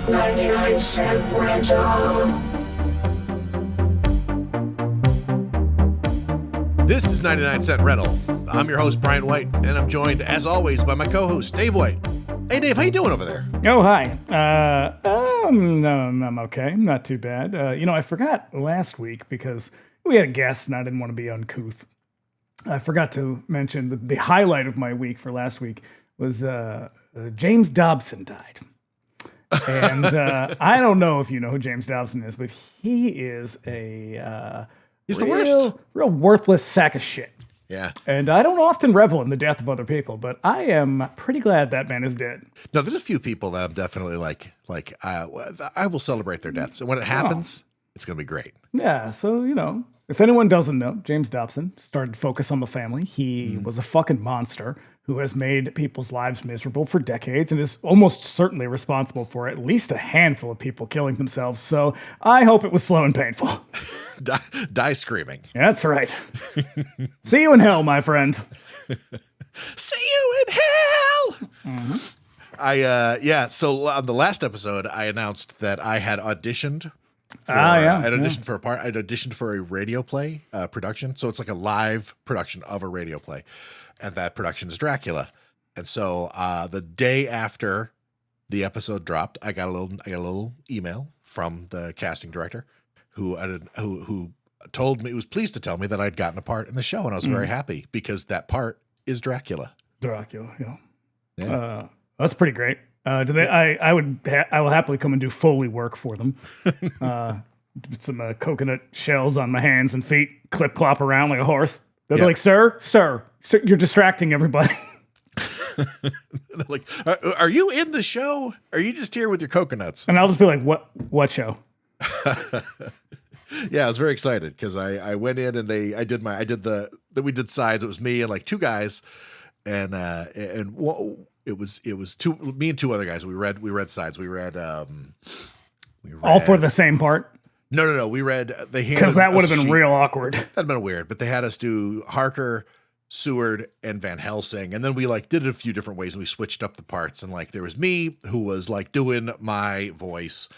99-cent rental. This is 99 Cent Rental. I'm your host, Brian White, and I'm joined, as always, by my co-host, Dave White. Hey, Dave, how you doing over there? Oh, hi. I'm okay. Not too bad. I forgot last week because we had a guest and I didn't want to be uncouth. I forgot to mention the highlight of my week for last week was James Dobson died. And I don't know if you know who James Dobson is, but he is He's the worst. Real worthless sack of shit. Yeah. And I don't often revel in the death of other people, but I am pretty glad that man is dead. No, there's a few people that I'm definitely like I will celebrate their deaths. And when it happens, it's going to be great. Yeah, so, if anyone doesn't know, James Dobson started to focus on the family. He was a fucking monster who has made people's lives miserable for decades and is almost certainly responsible for at least a handful of people killing themselves. So I hope it was slow and painful. Die screaming. That's right. See you in hell, my friend. See you in hell. Mm-hmm. So on the last episode, I announced that I had auditioned. I had auditioned for a part. I'd auditioned for a radio play production. So it's like a live production of a radio play. And that production is Dracula. And so the day after the episode dropped, I got a little email from the casting director who told me, was pleased to tell me that I'd gotten a part in the show, and I was very happy because that part is Dracula. Yeah. That's pretty great. I will happily come and do Foley work for them. Some coconut shells on my hands and feet, clip clop around like a horse. They'll be like, sir, you're distracting everybody. They're like, are you in the show? Or are you just here with your coconuts? And I'll just be like, what show? Yeah, I was very excited because I went in and we did sides. It was me and like two guys, and it was me and two other guys. We read sides. We read all for the same part. No. We read because that would have been real awkward. That'd been weird, but they had us do Harker, Seward, and Van Helsing, and then we did it a few different ways, and we switched up the parts. And there was me who was doing my voice.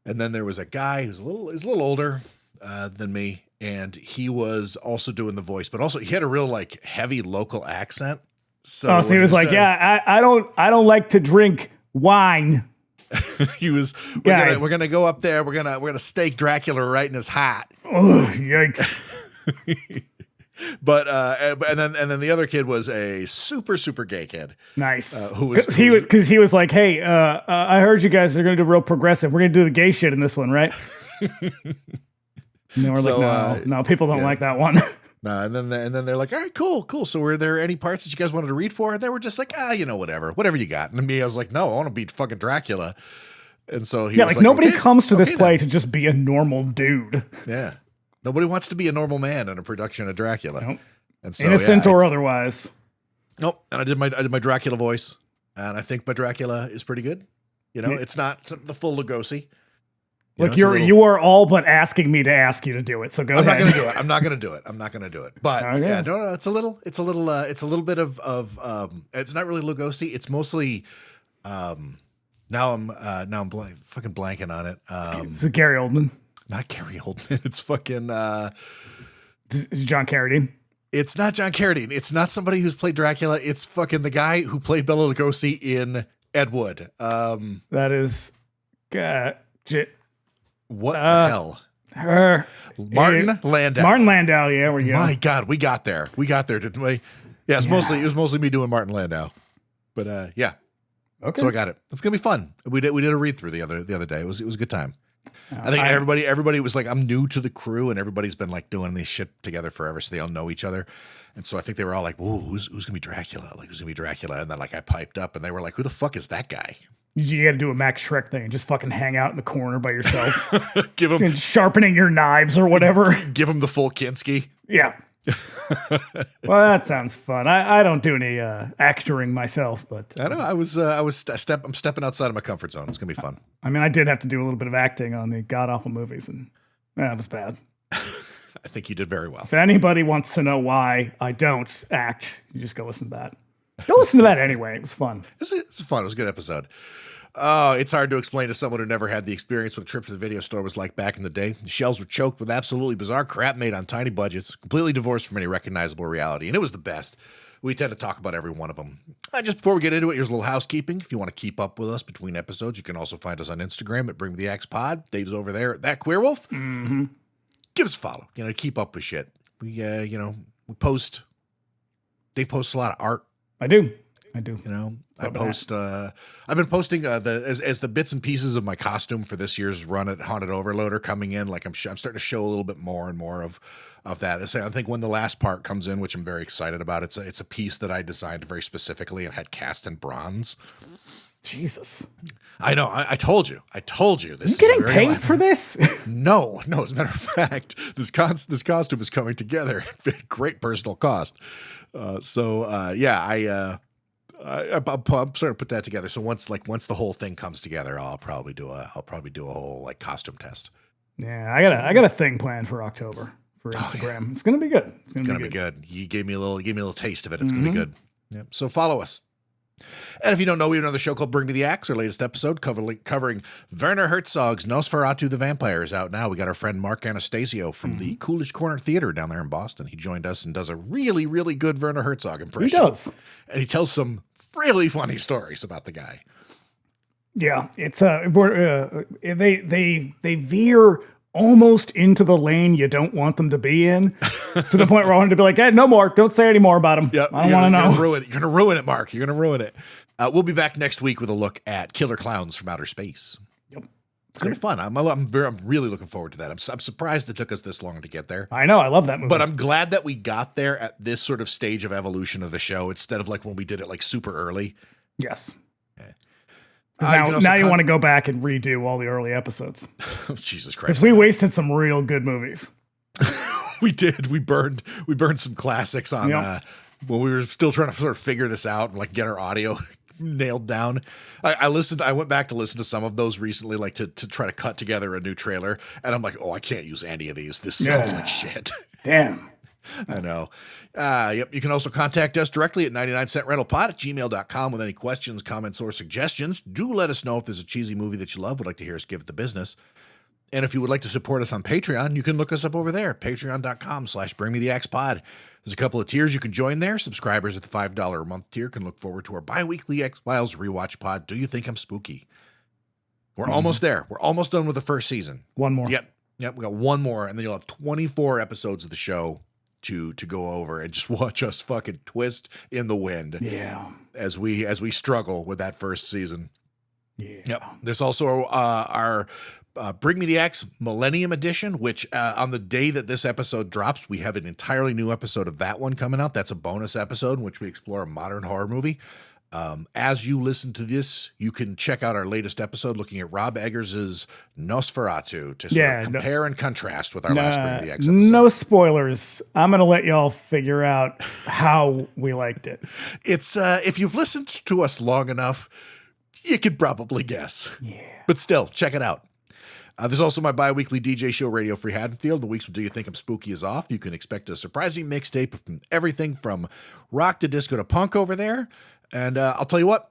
And then there was a guy who's a little older than me, and he was also doing the voice, but also he had a real heavy local accent. So he was like, I don't like to drink wine. He was we're gonna go up there, we're gonna stake Dracula right in his hat. Oh, yikes. But and then the other kid was a super gay kid. Nice. Because he was like, hey, I heard you guys are gonna do real progressive. We're gonna do the gay shit in this one, right? And then we're no, people don't like that one. No, and then they're like, all right, cool. So were there any parts that you guys wanted to read for? And they were just like, whatever you got. And me, I was like, no, I want to be fucking Dracula. And so he was like, nobody okay, comes to this play to just be a normal dude. Yeah. Nobody wants to be a normal man in a production of Dracula. Nope. And so, innocent or otherwise. Nope. And I did my Dracula voice, and I think my Dracula is pretty good. It's not the full Lugosi. Look, you are all but asking me to ask you to do it. So go ahead. I'm not going to do it. But no, it's a little bit of it's not really Lugosi. It's mostly now I'm fucking blanking on it. Is it Gary Oldman? Not Gary Oldman. It's fucking is John Carradine? It's not John Carradine. It's not somebody who's played Dracula. It's fucking the guy who played Bela Lugosi in Ed Wood. That is what the hell? Martin Landau. Martin Landau, yeah, we go. My God, we got there, didn't we? Yeah, it was mostly me doing Martin Landau. But yeah. Okay. So I got it. It's gonna be fun. We did a read through the other day. It was a good time. I think everybody was like, I'm new to the crew, and everybody's been doing this shit together forever, so they all know each other. And so I think they were all like, "Whoa, who's gonna be Dracula? Who's gonna be Dracula?" And then I piped up, and they were like, "Who the fuck is that guy?" You got to do a Max Shrek thing and just fucking hang out in the corner by yourself, give him sharpening your knives or whatever. Give him the full Kinski. Yeah. Well, that sounds fun. I don't do any actoring myself, but I know I'm stepping outside of my comfort zone. It's gonna be fun. I mean, I did have to do a little bit of acting on the god awful movies, and that was bad. I think you did very well. If anybody wants to know why I don't act, you just go listen to that. Go listen to that anyway. It was fun. It's fun. It was a good episode. Oh, it's hard to explain to someone who never had the experience what a trip to the video store was like back in the day. The shelves were choked with absolutely bizarre crap made on tiny budgets, completely divorced from any recognizable reality, and it was the best. We tend to talk about every one of them. Just before we get into it, here's a little housekeeping. If you want to keep up with us between episodes, you can also find us on Instagram at Bring Me the Axe Pod. Dave's over there at That Queer Wolf. Mm-hmm. Give us a follow. Keep up with shit. We post. Dave posts a lot of art. I do. I post. I've been posting as the bits and pieces of my costume for this year's run at Haunted Overloader coming in. Like I'm starting to show a little bit more and more of that. I think when the last part comes in, which I'm very excited about, it's a piece that I designed very specifically and had cast in bronze. Jesus. I know. I told you. This you getting paid for this? No. As a matter of fact, this costume is coming together at great personal cost. I'm starting to put that together. So once the whole thing comes together, I'll probably do a whole like costume test. Yeah, I got a thing planned for October for Instagram. Oh, yeah. It's gonna be good. It's gonna be good. You gave me a little taste of it. It's gonna be good. Yeah. So follow us. And if you don't know, we have another show called Bring Me the Axe. Our latest episode covering Werner Herzog's Nosferatu the Vampire is out now. We got our friend Mark Anastasio from the Coolidge Corner Theater down there in Boston. He joined us and does a really, really good Werner Herzog impression. He does. And he tells some really funny stories about the guy. Yeah, it's they veer almost into the lane you don't want them to be in, to the point where I wanted to be like, hey, no more. Don't say any more about him. Yep, I don't want to know. You're going to ruin it, Mark. You're going to ruin it. We'll be back next week with a look at Killer Clowns from Outer Space. Yep. It's going to be fun. I'm really looking forward to that. I'm surprised it took us this long to get there. I know. I love that movie. But I'm glad that we got there at this sort of stage of evolution of the show instead of like when we did it like super early. Yes. Now you want to go back and redo all the early episodes. Jesus Christ. Because we wasted some real good movies. We did. We burned some classics on when we were still trying to sort of figure this out and like get our audio nailed down. I went back to listen to some of those recently, like to try to cut together a new trailer. And I'm like, I can't use any of these. This sounds like shit. Damn. I know. Yep. You can also contact us directly at 99centrentalpod@gmail.com with any questions, comments, or suggestions. Do let us know if there's a cheesy movie that you love, would like to hear us give it the business. And if you would like to support us on Patreon, you can look us up over there, patreon.com/bringmetheaxepod. There's a couple of tiers you can join there. Subscribers at the $5 a month tier can look forward to our bi-weekly X-Files rewatch pod, Do You Think I'm Spooky? We're almost there. We're almost done with the first season. One more. Yep. We got one more, and then you'll have 24 episodes of the show to go over and just watch us fucking twist in the wind. Yeah. As we struggle with that first season. Yeah. Yep. There's also our Bring Me the Axe Millennium Edition, which on the day that this episode drops, we have an entirely new episode of that one coming out. That's a bonus episode in which we explore a modern horror movie. As you listen to this, you can check out our latest episode looking at Rob Eggers' Nosferatu to sort of compare and contrast with our last Bring Me the Axe episode. No spoilers. I'm going to let y'all figure out how we liked it. It's if you've listened to us long enough, you could probably guess. Yeah. But still, check it out. There's also my bi-weekly DJ show, Radio Free Haddonfield. The weeks with Do You Think I'm Spooky is off. You can expect a surprising mixtape from everything from rock to disco to punk over there. And I'll tell you what,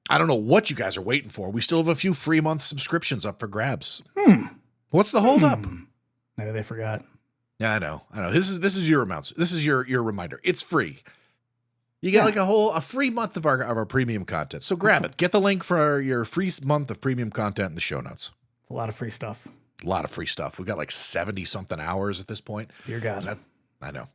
I don't know what you guys are waiting for. We still have a few free month subscriptions up for grabs. What's the holdup? Maybe they forgot. Yeah, I know. This is your amounts. This is your reminder. It's free. You get like a free month of our premium content. So grab it. Get the link for your free month of premium content in the show notes. A lot of free stuff. A lot of free stuff. We've got like 70 something hours at this point. Dear God. I know.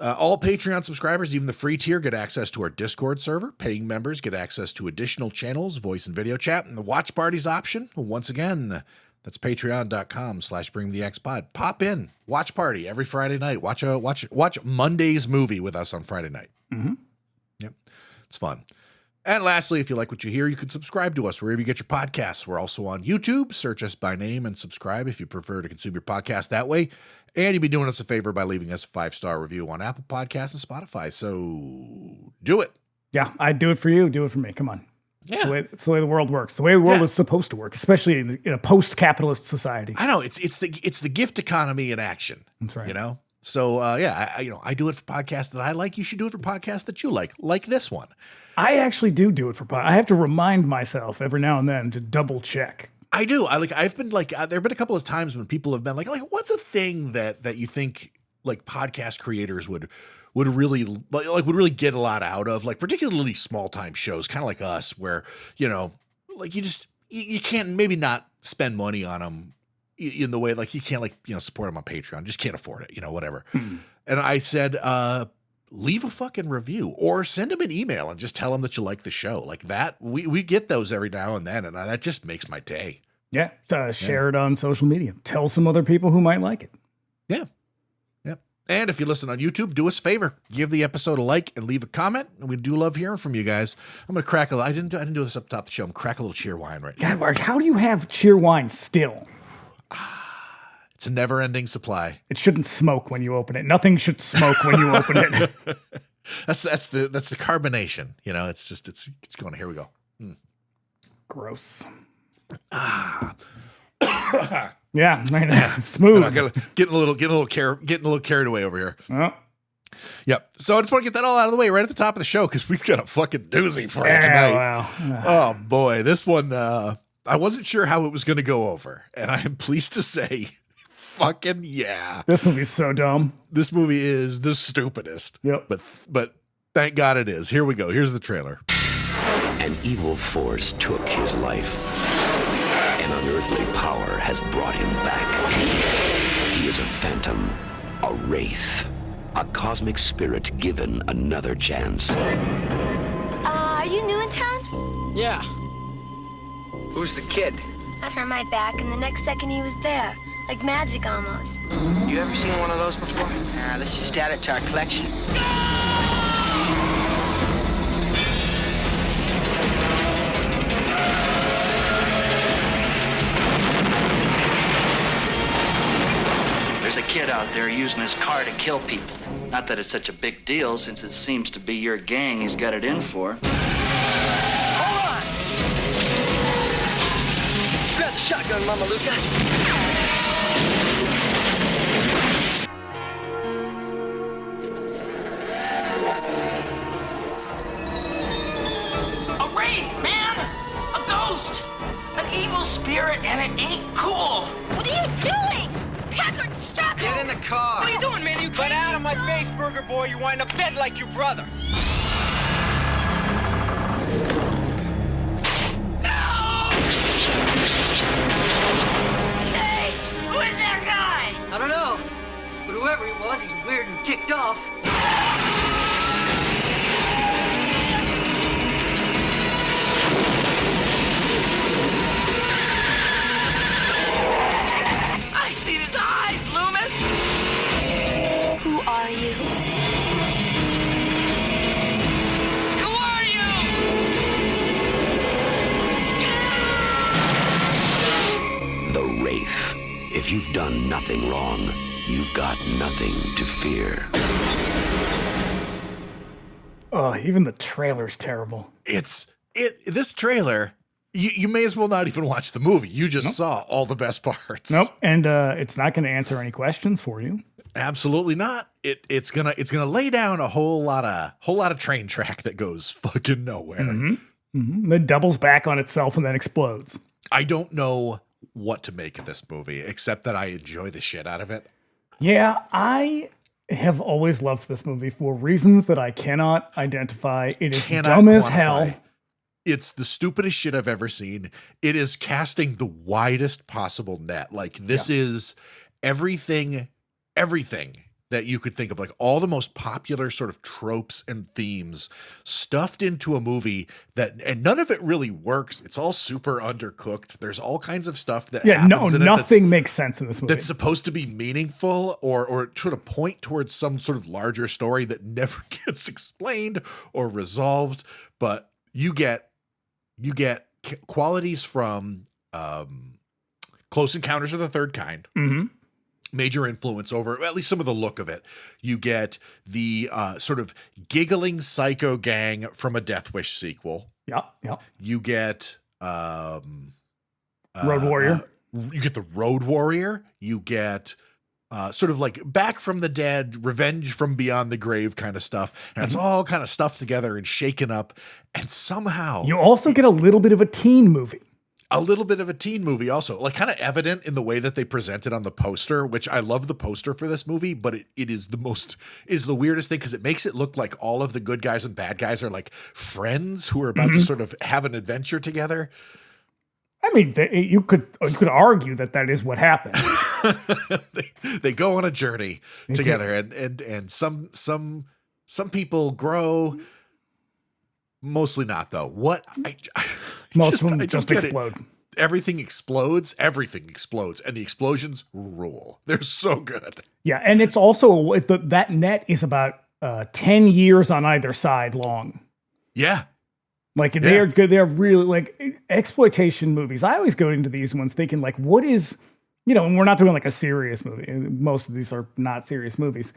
All Patreon subscribers, even the free tier, get access to our Discord server. Paying members get access to additional channels, voice and video chat, and the watch parties option. Once again, that's patreon.com/bringtheaxepod. Pop in, watch party every Friday night. Watch Monday's movie with us on Friday night. Mm-hmm. Yep. It's fun. And lastly, if you like what you hear, you can subscribe to us wherever you get your podcasts. We're also on YouTube. Search us by name and subscribe if you prefer to consume your podcast that way. And you'd be doing us a favor by leaving us a 5-star review on Apple Podcasts and Spotify. So do it. Yeah, I'd do it for you. Do it for me. Come on. Yeah. It's the way the world works. The way the world is supposed to work, especially in a post-capitalist society. I know. It's the gift economy in action. That's right. You know? So I do it for podcasts that I like. You should do it for podcasts that you like this one. I actually do it for I have to remind myself every now and then to double check. I do. I've been like, there have been a couple of times when people have been like, what's a thing that you think like podcast creators would really would really get a lot out of, like particularly small time shows, kind of like us, where, like you can't maybe not spend money on them in the way, like you can't support them on Patreon, just can't afford it, whatever. And I said, leave a fucking review or send them an email and just tell them that you like the show like that. We get those every now and then. And that just makes my day. Yeah. Share it on social media. Tell some other people who might like it. Yeah. Yep. And if you listen on YouTube, do us a favor, give the episode a like and leave a comment. And we do love hearing from you guys. I'm going to crack I didn't do this up top of the show. I'm crack a little cheer wine right now. God, Mark, how do you have cheer wine still? It's a never ending supply. It shouldn't smoke when you open it. Nothing should smoke when you open it. That's the carbonation. It's going, here we go. Gross. Yeah, right. Smooth. Getting a little carried away over here. Oh. Yep. So I just want to get that all out of the way right at the top of the show because we've got a fucking doozy for you tonight. Wow. Oh boy, this one I wasn't sure how it was going to go over, and I am pleased to say, fucking yeah. This movie's so dumb. This movie is the stupidest. Yep. But thank God it is. Here we go. Here's the trailer. An evil force took his life. An unearthly power has brought him back. He is a phantom, a wraith, a cosmic spirit given another chance. Are you new in town? Yeah. Who's the kid? I turned my back, and the next second he was there. Like magic, almost. You ever seen one of those before? Let's just add it to our collection. There's a kid out there using his car to kill people. Not that it's such a big deal, since it seems to be your gang he's got it in for. Hold on! Grab the shotgun, Mama Luca. A wraith, man! A ghost! An evil spirit, and it ain't cool! What are you doing? Packard, stop! Get in the car. What are you doing, man? You Get out of my face, Burger Boy. You wind up dead like your brother. Hey! Who is that guy? I don't know, but whoever he was, he's weird and ticked off. I seen his eyes, Loomis! Who are you? Who are you? The Wraith. If you've done nothing wrong, you've got nothing to fear. Oh, even the trailer's terrible. This trailer, you may as well not even watch the movie. You just saw all the best parts. Nope. And it's not going to answer any questions for you. Absolutely not. It's gonna lay down a whole lot of train track that goes fucking nowhere. Then doubles back on itself and then explodes. I don't know what to make of this movie, except that I enjoy the shit out of it. Yeah, I have always loved this movie for reasons that I cannot identify. It is dumb as hell. It's the stupidest shit I've ever seen. It is casting the widest possible net. Like this is everything that you could think of, like all the most popular sort of tropes and themes stuffed into a movie and none of it really works. It's all super undercooked. There's all kinds of stuff that happens in nothing makes sense in this movie. That's supposed to be meaningful or sort of point towards some sort of larger story that never gets explained or resolved. But you get qualities from Close Encounters of the Third Kind. Mm-hmm. Major influence over at least some of the look of it. You get the sort of giggling psycho gang from a Death Wish sequel. Yeah. You get Road Warrior. You get the Road Warrior. You get sort of like Back from the Dead, Revenge from Beyond the Grave kind of stuff. And it's all kind of stuffed together and shaken up. And somehow You also get a little bit of a teen movie. a little bit of a teen movie also, like kind of evident in the way that they present it on the poster, which I love the poster for this movie, but it is the weirdest thing because it makes it look like all of the good guys and bad guys are like friends who are about to sort of have an adventure together. I mean, you could argue that is what happened. They go on a journey together, and some people grow. Mostly not, though. Most of them just explode. Everything explodes, and the explosions rule. They're so good. Yeah, and it's also that net is about 10 years on either side long. Yeah. Like they're good. They're really like exploitation movies. I always go into these ones thinking like, what is, and we're not doing like a serious movie. Most of these are not serious movies.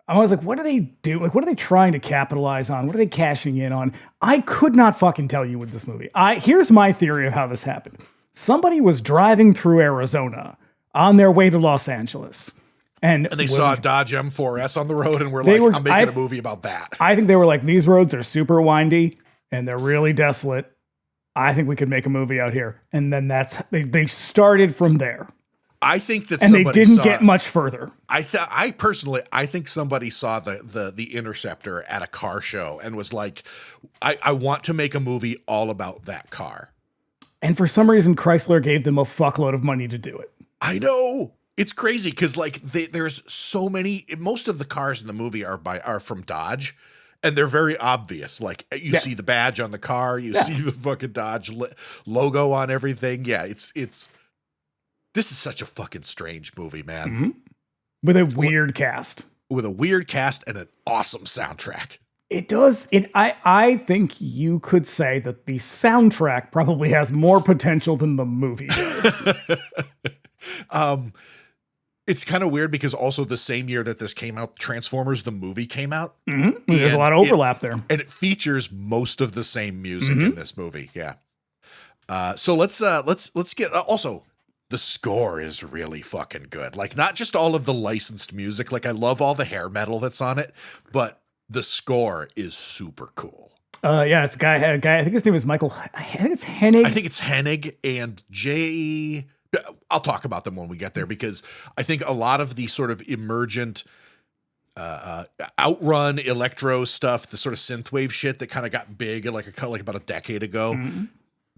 I was like, what do they do? Like, what are they trying to capitalize on? What are they cashing in on? I could not fucking tell you with this movie. Here's my theory of how this happened. Somebody was driving through Arizona on their way to Los Angeles. And they saw a Dodge M4S on the road and were like, I'm making a movie about that. I think they were like, these roads are super windy and they're really desolate. I think we could make a movie out here. And then they started from there. I think that and they didn't get much further. I personally think somebody saw the Interceptor at a car show and was like, I want to make a movie all about that car. And for some reason, Chrysler gave them a fuckload of money to do it. I know. It's crazy because like there's so many. Most of the cars in the movie are from Dodge, and they're very obvious. Like you see the badge on the car, you see the fucking Dodge logo on everything. Yeah, it's. This is such a fucking strange movie, man. Mm-hmm. With a weird cast. With a weird cast and an awesome soundtrack. It does. I think you could say that the soundtrack probably has more potential than the movie does. It's kind of weird because also the same year that this came out, Transformers the movie came out. Mm-hmm. There's a lot of overlap there. And it features most of the same music in this movie. Yeah. So let's get also the score is really fucking good. Like not just all of the licensed music. Like I love all the hair metal that's on it, but the score is super cool. Yeah, it's a guy. I think his name is Michael. I think it's Hennig. I think it's Hennig and Jay. I'll talk about them when we get there because I think a lot of the sort of emergent outrun electro stuff, the sort of synthwave shit that kind of got big like about a decade ago. Mm-hmm.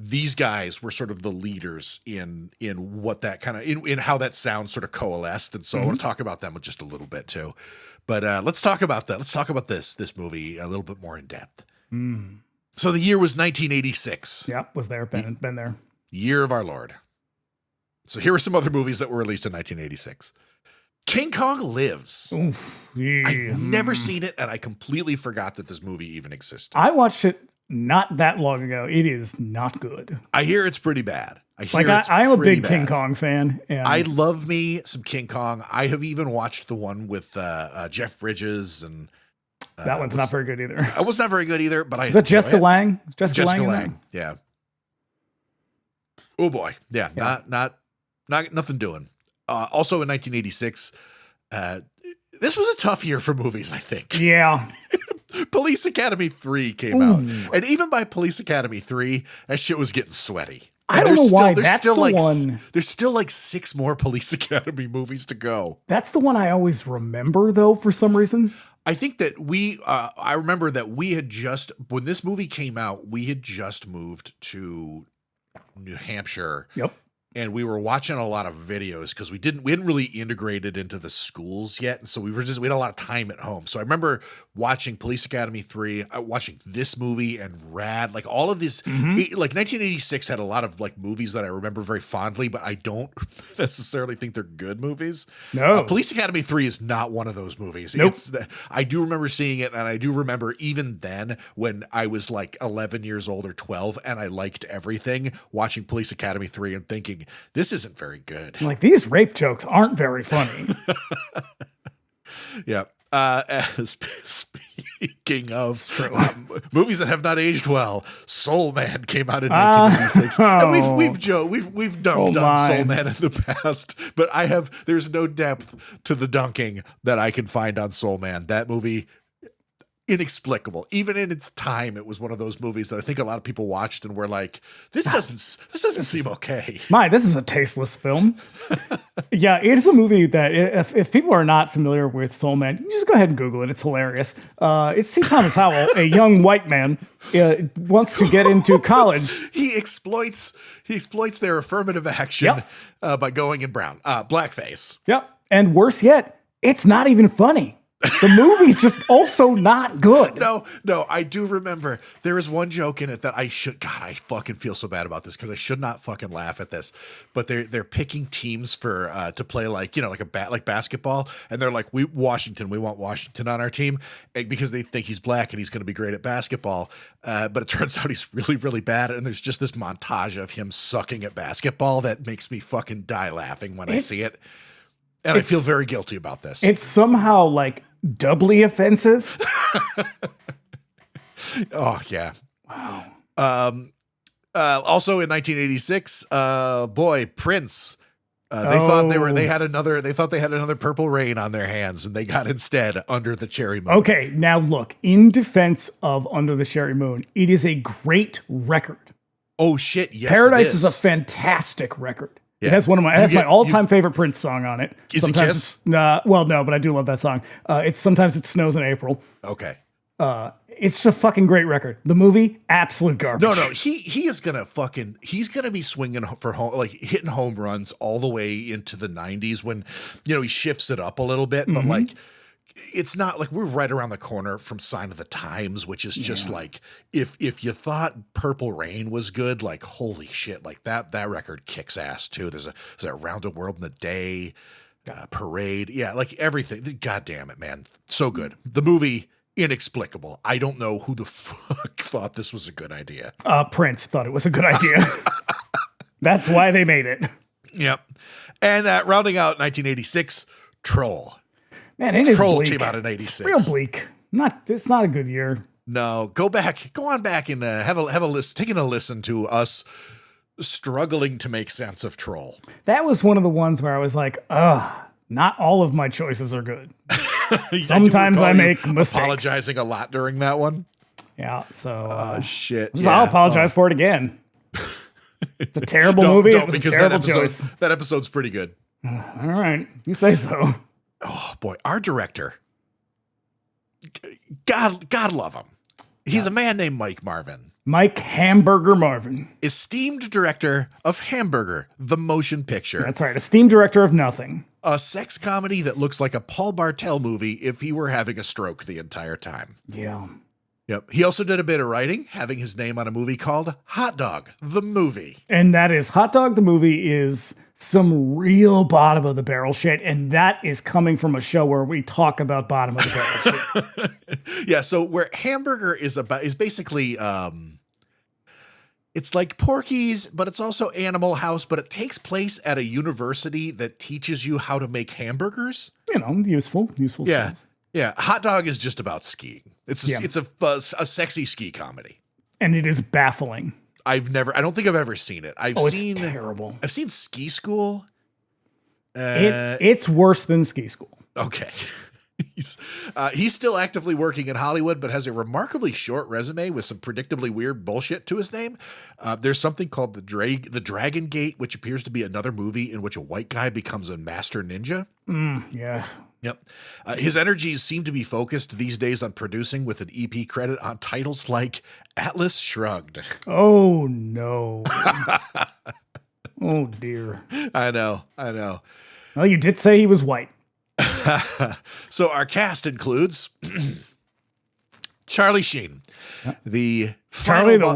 These guys were sort of the leaders in what that kind of in how that sound sort of coalesced, and so I want to talk about them just a little bit too. But let's talk about that. Let's talk about this movie a little bit more in depth. Mm. So the year was 1986. Yeah, was there, been there. Year of our Lord. So here are some other movies that were released in 1986. King Kong Lives. Oof, yeah. I've never seen it, and I completely forgot that this movie even existed. I watched it not that long ago. It is not good. I hear it's pretty bad. I am a big King Kong fan. And I love me some King Kong. I have even watched the one with Jeff Bridges, and that one's not very good either. That was not very good either. But is that Jessica Lange? Jessica Lange. Yeah. Oh boy. Yeah. Not nothing doing. Also in 1986, this was a tough year for movies, I think. Yeah. Police Academy 3 came out. And even by Police Academy 3, that shit was getting sweaty. I don't know why. That's the one. There's still like 6 more Police Academy movies to go. That's the one I always remember, though, for some reason. I think that I remember that we had just, when this movie came out, we had just moved to New Hampshire. Yep. And we were watching a lot of videos because we hadn't really integrated into the schools yet. And so we had a lot of time at home. So I remember watching Police Academy 3, watching this movie and Rad, like all of these, like 1986 had a lot of like movies that I remember very fondly, but I don't necessarily think they're good movies. No. Police Academy 3 is not one of those movies. Nope. I do remember seeing it. And I do remember even then when I was like 11 years old or 12 and I liked everything, watching Police Academy 3 and thinking, this isn't very good. Like these rape jokes aren't very funny. Yeah. Speaking of movies that have not aged well, Soul Man came out in 1986. And we've dunked on Soul Man in the past, but there's no depth to the dunking that I can find on Soul Man. That movie, inexplicable. Even in its time, it was one of those movies that I think a lot of people watched and were like, this doesn't seem okay. This is a tasteless film. Yeah, it's a movie that if people are not familiar with Soul Man, you just go ahead and Google it. It's hilarious. It's C. Thomas Howell, a young white man, wants to get into college. He exploits their affirmative action by going in brown, blackface. Yep. And worse yet, it's not even funny. The movie's just also not good. No, I do remember there is one joke in it that I fucking feel so bad about this because I should not fucking laugh at this. But they're picking teams for to play like basketball, and they're like, we want Washington on our team because they think he's black and he's going to be great at basketball. But it turns out he's really, really bad, and there's just this montage of him sucking at basketball that makes me fucking die laughing when I see it. And I feel very guilty about this. It's somehow like doubly offensive. Oh yeah. Wow. Also in 1986, Prince. They thought they had another Purple Rain on their hands, and they got instead Under the Cherry Moon. Okay, now look, in defense of Under the Cherry Moon, it is a great record. Oh shit, yes. Paradise is a fantastic record. Yeah. It has my all-time favorite Prince song on it. Is it Kiss? No, but I do love that song. Sometimes it snows in April. Okay. It's just a fucking great record. The movie, absolute garbage. No, he's gonna be swinging for home, like hitting home runs all the way into the 90s when, he shifts it up a little bit, but like, it's not like we're right around the corner from Sign of the Times, which is just like, if you thought Purple Rain was good, like holy shit, like that record kicks ass too. There's a Round the World in a Day, Parade, like everything. God damn it, man, so good. The movie, inexplicable. I don't know who the fuck thought this was a good idea. Prince thought it was a good idea. That's why they made it. Yep. And rounding out 1986, Troll. Man, it is Troll bleak. Came out in 86. It's real bleak. It's not a good year. No, go on back and have a listen, taking a listen to us struggling to make sense of Troll. That was one of the ones where I was like, not all of my choices are good. Sometimes I make mistakes. Apologizing a lot during that one. Yeah, so shit. I'll apologize for it again. It's a terrible movie. It was a terrible choice. That episode's pretty good. All right, you say so. Oh boy, our director. God love him. He's a man named Mike Marvin. Mike Hamburger Marvin. Esteemed director of Hamburger, the motion picture. That's right. Esteemed director of nothing. A sex comedy that looks like a Paul Bartel movie if he were having a stroke the entire time. Yeah. Yep. He also did a bit of writing, having his name on a movie called Hot Dog, the movie. And that is Hot Dog, the movie is some real bottom of the barrel shit. And that is coming from a show where we talk about bottom of the barrel shit. Yeah. So where Hamburger is basically, it's like Porky's, but it's also Animal House, but it takes place at a university that teaches you how to make hamburgers. Useful. Yeah. Things. Yeah. Hot Dog is just about skiing. It's a sexy ski comedy. And it is baffling. I don't think I've ever seen it. It's terrible. I've seen Ski School. It's worse than Ski School. Okay. He's still actively working in Hollywood, but has a remarkably short resume with some predictably weird bullshit to his name. There's something called the Dragon Gate, which appears to be another movie in which a white guy becomes a master ninja. Yeah. Yep. His energies seem to be focused these days on producing with an EP credit on titles like Atlas Shrugged. Oh, no. Oh, dear. I know. Well, you did say he was white. So our cast includes Charlie Sheen, the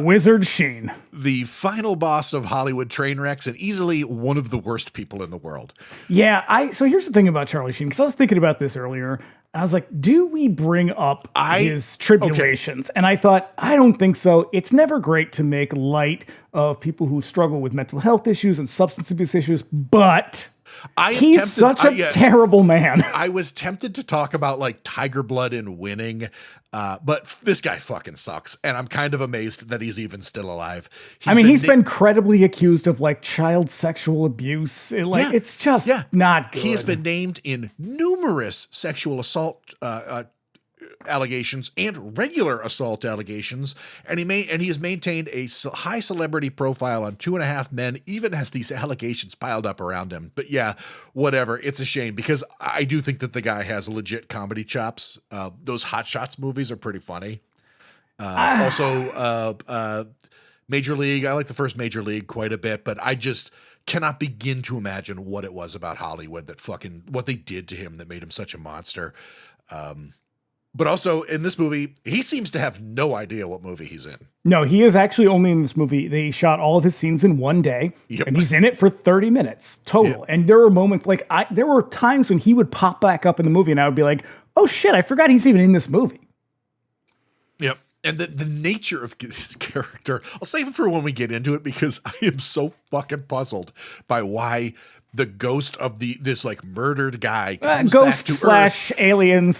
Wizard Sheen, the final boss of Hollywood train wrecks and easily one of the worst people in the world. Yeah, so here's the thing about Charlie Sheen, because I was thinking about this earlier. I was like, do we bring up his tribulations? Okay. And I thought, I don't think so. It's never great to make light of people who struggle with mental health issues and substance abuse issues, but He's such a terrible man. I was tempted to talk about like Tiger Blood and Winning, but this guy fucking sucks. And I'm kind of amazed that he's even still alive. He's been credibly accused of like child sexual abuse. It's just not good. He has been named in numerous sexual assault allegations and regular assault allegations, and he has maintained a high celebrity profile on 2.5 Men, even as these allegations piled up around him. But yeah, whatever. It's a shame because I do think that the guy has legit comedy chops. Those Hot Shots movies are pretty funny. Also, Major League. I like the first Major League quite a bit, but I just cannot begin to imagine what it was about Hollywood what they did to him that made him such a monster. But also in this movie, he seems to have no idea what movie he's in. No, he is actually only in this movie. They shot all of his scenes in one day, and he's in it for 30 minutes total. Yep. And there were moments there were times when he would pop back up in the movie, and I would be like, "Oh shit, I forgot he's even in this movie." Yep. And the nature of his character, I'll save it for when we get into it because I am so fucking puzzled by why the ghost of this like murdered guy comes ghost back to Earth. Alien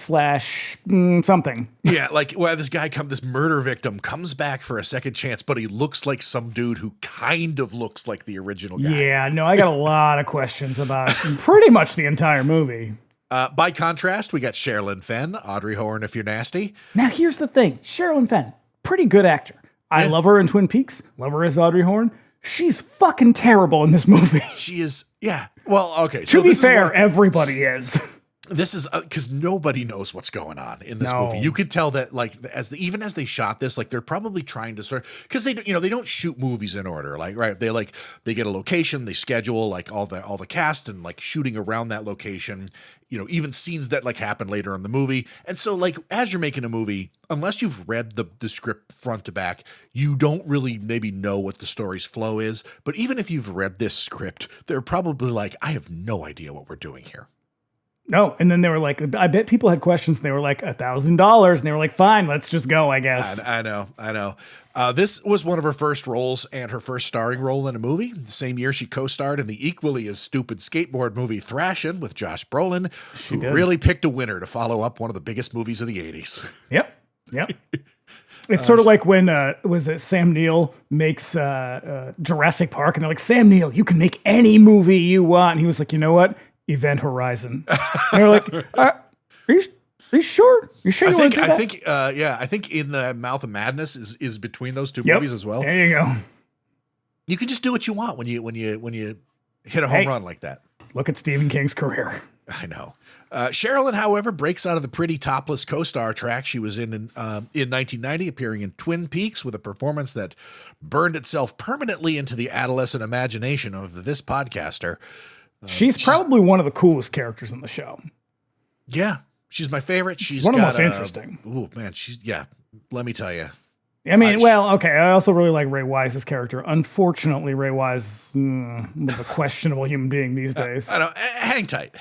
something. Yeah, this murder victim comes back for a second chance, but he looks like some dude who kind of looks like the original guy. Yeah, no, I got a lot of questions about pretty much the entire movie. By contrast, we got Sherilyn Fenn, Audrey Horne if you're nasty. Now, here's the thing. Sherilyn Fenn, pretty good actor. I love her in Twin Peaks. Love her as Audrey Horne. She's fucking terrible in this movie. She is, yeah. Well, okay. To be fair, everybody is. This is because nobody knows what's going on in this movie. You could tell that, like, even as they shot this, like they're probably trying to because they don't shoot movies in order. Like, right? They get a location, they schedule like all the cast and like shooting around that location. Even scenes that like happen later in the movie. And so like as you're making a movie, unless you've read the script front to back, you don't really maybe know what the story's flow is. But even if you've read this script, they're probably like, I have no idea what we're doing here. No, and then they were like, I bet people had questions, and they were like $1,000, and they were like, fine, let's just go, I guess. I know. This was one of her first roles and her first starring role in a movie. The same year, she co-starred in the equally as stupid skateboard movie Thrashin' with Josh Brolin, who really picked a winner to follow up one of the biggest movies of the 80s. Yep. It's sort of like when, Sam Neill makes Jurassic Park, and they're like, Sam Neill, you can make any movie you want. And he was like, you know what? Event Horizon. And they're like, are you sure? You sure you want to do that? I think In the Mouth of Madness is between those two movies as well. There you go. You can just do what you want when you hit a home run like that. Look at Stephen King's career. I know. Sherilyn, however, breaks out of the pretty topless co-star track she was in 1990, appearing in Twin Peaks with a performance that burned itself permanently into the adolescent imagination of this podcaster. She's probably one of the coolest characters in the show. Yeah, she's my favorite. She's one of the most interesting. Oh man, let me tell you. I mean, I also really like Ray Wise's character. Unfortunately, Ray Wise is a questionable human being these days. I know. Hang tight.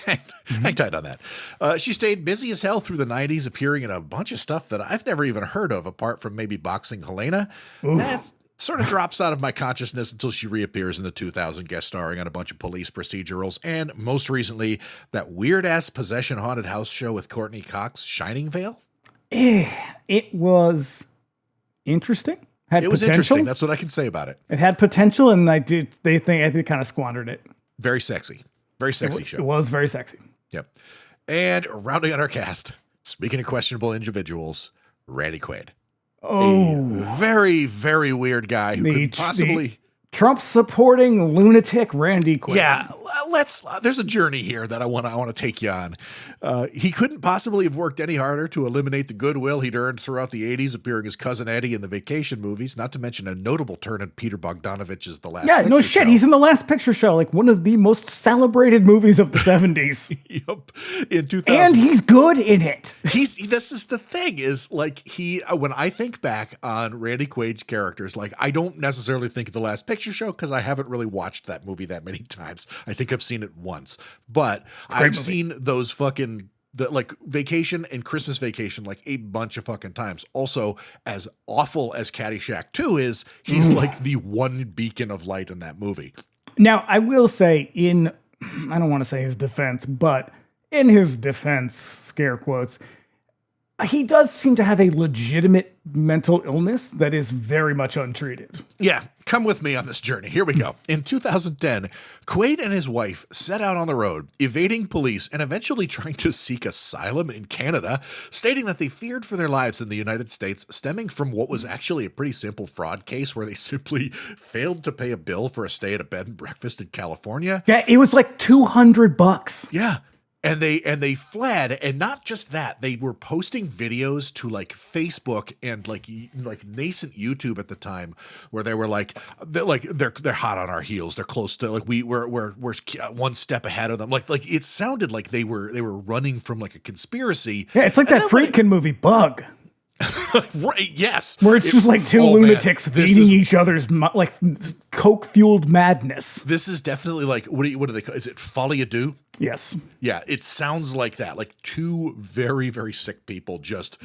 Hang tight on that. She stayed busy as hell through the 90s, appearing in a bunch of stuff that I've never even heard of, apart from maybe Boxing Helena. That sort of drops out of my consciousness until she reappears in the 2000 guest starring on a bunch of police procedurals. And most recently, that weird-ass possession haunted house show with Courtney Cox, Shining Vale. It was interesting. It was interesting. That's what I can say about it. It had potential, and I think they kind of squandered it. Very sexy. Very sexy show. It was very sexy. Yep. And rounding out our cast, speaking of questionable individuals, Randy Quaid. A very, very weird guy who could possibly... Trump-supporting lunatic Randy Quaid. Yeah, there's a journey here that I want to take you on. He couldn't possibly have worked any harder to eliminate the goodwill he'd earned throughout the 80s, appearing as Cousin Eddie in the Vacation movies, not to mention a notable turn in Peter Bogdanovich's The Last Picture Show. He's in The Last Picture Show, like one of the most celebrated movies of the 70s. Yep, in 2000. And he's good in it. This is the thing, is like when I think back on Randy Quaid's characters, like I don't necessarily think of The Last Picture Show because I haven't really watched that movie that many times. I think I've seen it once, but I've seen those fucking Vacation and Christmas Vacation like a bunch of fucking times. Also, as awful as Caddyshack 2 is, he's like the one beacon of light in that movie. Now, I will say I don't want to say his defense, but in his defense, scare quotes, he does seem to have a legitimate mental illness that is very much untreated. Yeah, come with me on this journey. Here we go. In 2010, Quaid and his wife set out on the road, evading police and eventually trying to seek asylum in Canada, stating that they feared for their lives in the United States, stemming from what was actually a pretty simple fraud case where they simply failed to pay a bill for a stay at a bed and breakfast in California. Yeah, it was like $200. Yeah. And they fled, and not just that, they were posting videos to like Facebook and like nascent YouTube at the time, where they were they're hot on our heels, they're close to we're one step ahead of them. Like it sounded like they were running from like a conspiracy. Yeah, it's like that Friedkin movie Bug. Right, yes. Where it's just like two lunatics feeding each other's coke-fueled madness. This is definitely like, what do they call it? Is it folie à deux? Yes. Yeah, it sounds like that. Like two very, very sick people just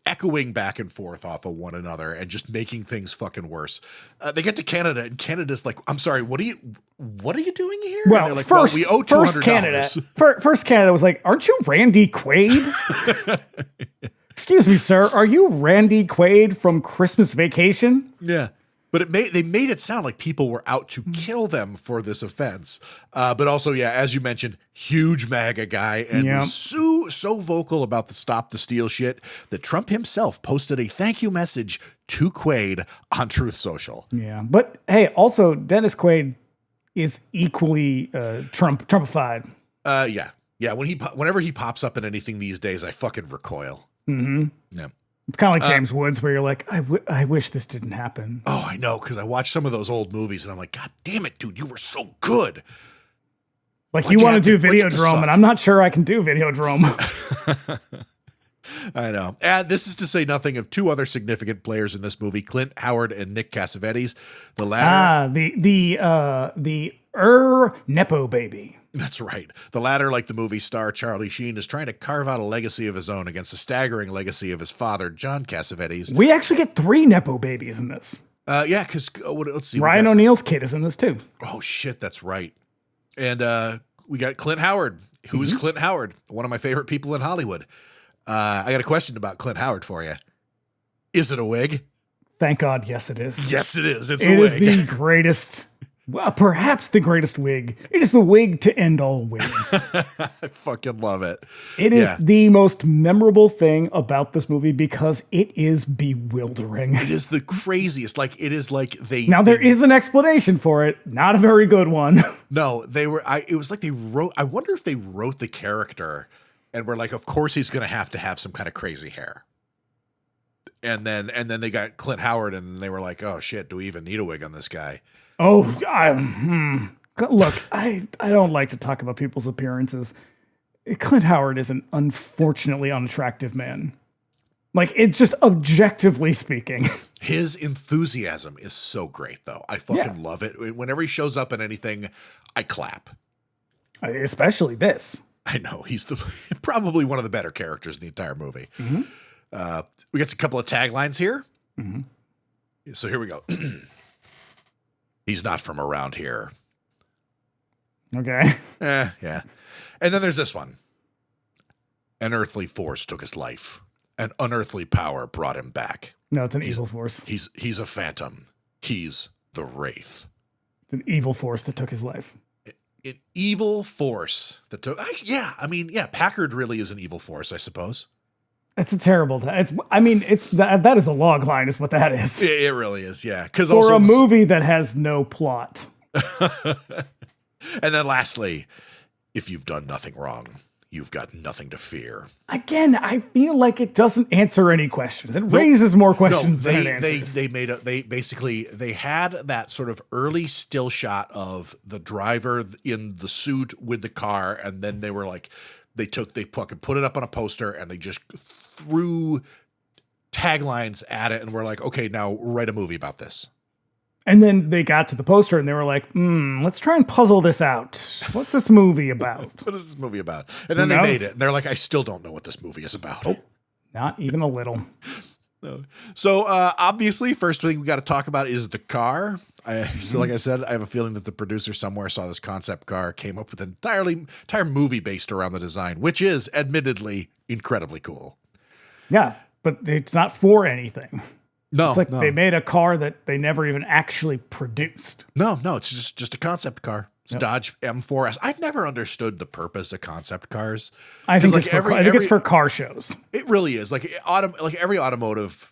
echoing back and forth off of one another and just making things fucking worse. They get to Canada, and Canada's like, I'm sorry, what are you doing here? Well, and they're like, first, we owe $200. First Canada was like, aren't you Randy Quaid? Excuse me, sir. Are you Randy Quaid from Christmas Vacation? Yeah. But they made it sound like people were out to kill them for this offense. But also, yeah, as you mentioned, huge MAGA guy, and was so vocal about the Stop the Steal shit that Trump himself posted a thank you message to Quaid on Truth Social. Yeah. But hey, also Dennis Quaid is equally Trumpified. Yeah. Whenever he pops up in anything these days, I fucking recoil. Mm-hmm. Yeah. It's kind of like James Woods, where you're like, I wish this didn't happen. Oh, I know, because I watched some of those old movies, and I'm like, God damn it, dude, you were so good. Like, you want to do Videodrome, and I'm not sure I can do Videodrome. I know. And this is to say nothing of two other significant players in this movie, Clint Howard and Nick Cassavetes. The latter... the Nepo baby. That's right. The latter, like the movie star Charlie Sheen, is trying to carve out a legacy of his own against the staggering legacy of his father, John Cassavetes. We actually get 3 Nepo babies in this. Yeah, because let's see. Ryan O'Neal's kid is in this too. Oh, shit, that's right. And we got Clint Howard. Who is Clint Howard? One of my favorite people in Hollywood. I got a question about Clint Howard for you. Is it a wig? Thank God, yes, it is. Yes, it is. It's a wig. It is the greatest... Well, perhaps the greatest wig. It is the wig to end all wigs. I fucking love it. It is the most memorable thing about this movie because it is bewildering. It is the craziest. Like, it is like there is an explanation for it. Not a very good one. No, it was like they wrote, I wonder if they wrote the character and were like, of course he's going to have some kind of crazy hair. And then they got Clint Howard and they were like, oh shit, do we even need a wig on this guy? Oh, look, I don't like to talk about people's appearances. Clint Howard is an unfortunately unattractive man. Like, it's just objectively speaking. His enthusiasm is so great, though. I fucking love it. Whenever he shows up in anything, I clap. Especially this. I know. He's probably one of the better characters in the entire movie. Mm-hmm. We got a couple of taglines here. Mm-hmm. So here we go. He's not from around here. Okay. Yeah. And then there's this one. An earthly force took his life. An unearthly power brought him back. No, it's an evil force. He's a phantom. He's the Wraith. It's an evil force that took his life. An evil force that took... Packard really is an evil force, I suppose. It's a terrible... that is a log line is what that is. It really is, yeah. For a movie that has no plot. And then lastly, if you've done nothing wrong, you've got nothing to fear. Again, I feel like it doesn't answer any questions. It raises more questions than it answers. They had that sort of early still shot of the driver in the suit with the car, and then they were like, they fucking put it up on a poster and they just threw taglines at it and we're like, okay, now write a movie about this. And then they got to the poster and they were like, let's try and puzzle this out. What's this movie about? What is this movie about? And then they made it. And they're like, I still don't know what this movie is about. Oh, not even a little. No. So obviously, first thing we got to talk about is the car. So like I said, I have a feeling that the producer somewhere saw this concept car, came up with an entire movie based around the design, which is admittedly incredibly cool. Yeah, but it's not for anything. No, it's like no. they made a car that they never even actually produced. No, it's just a concept car. It's Dodge M4S. I've never understood the purpose of concept cars. I think, like it's for car shows. It really is. Like every automotive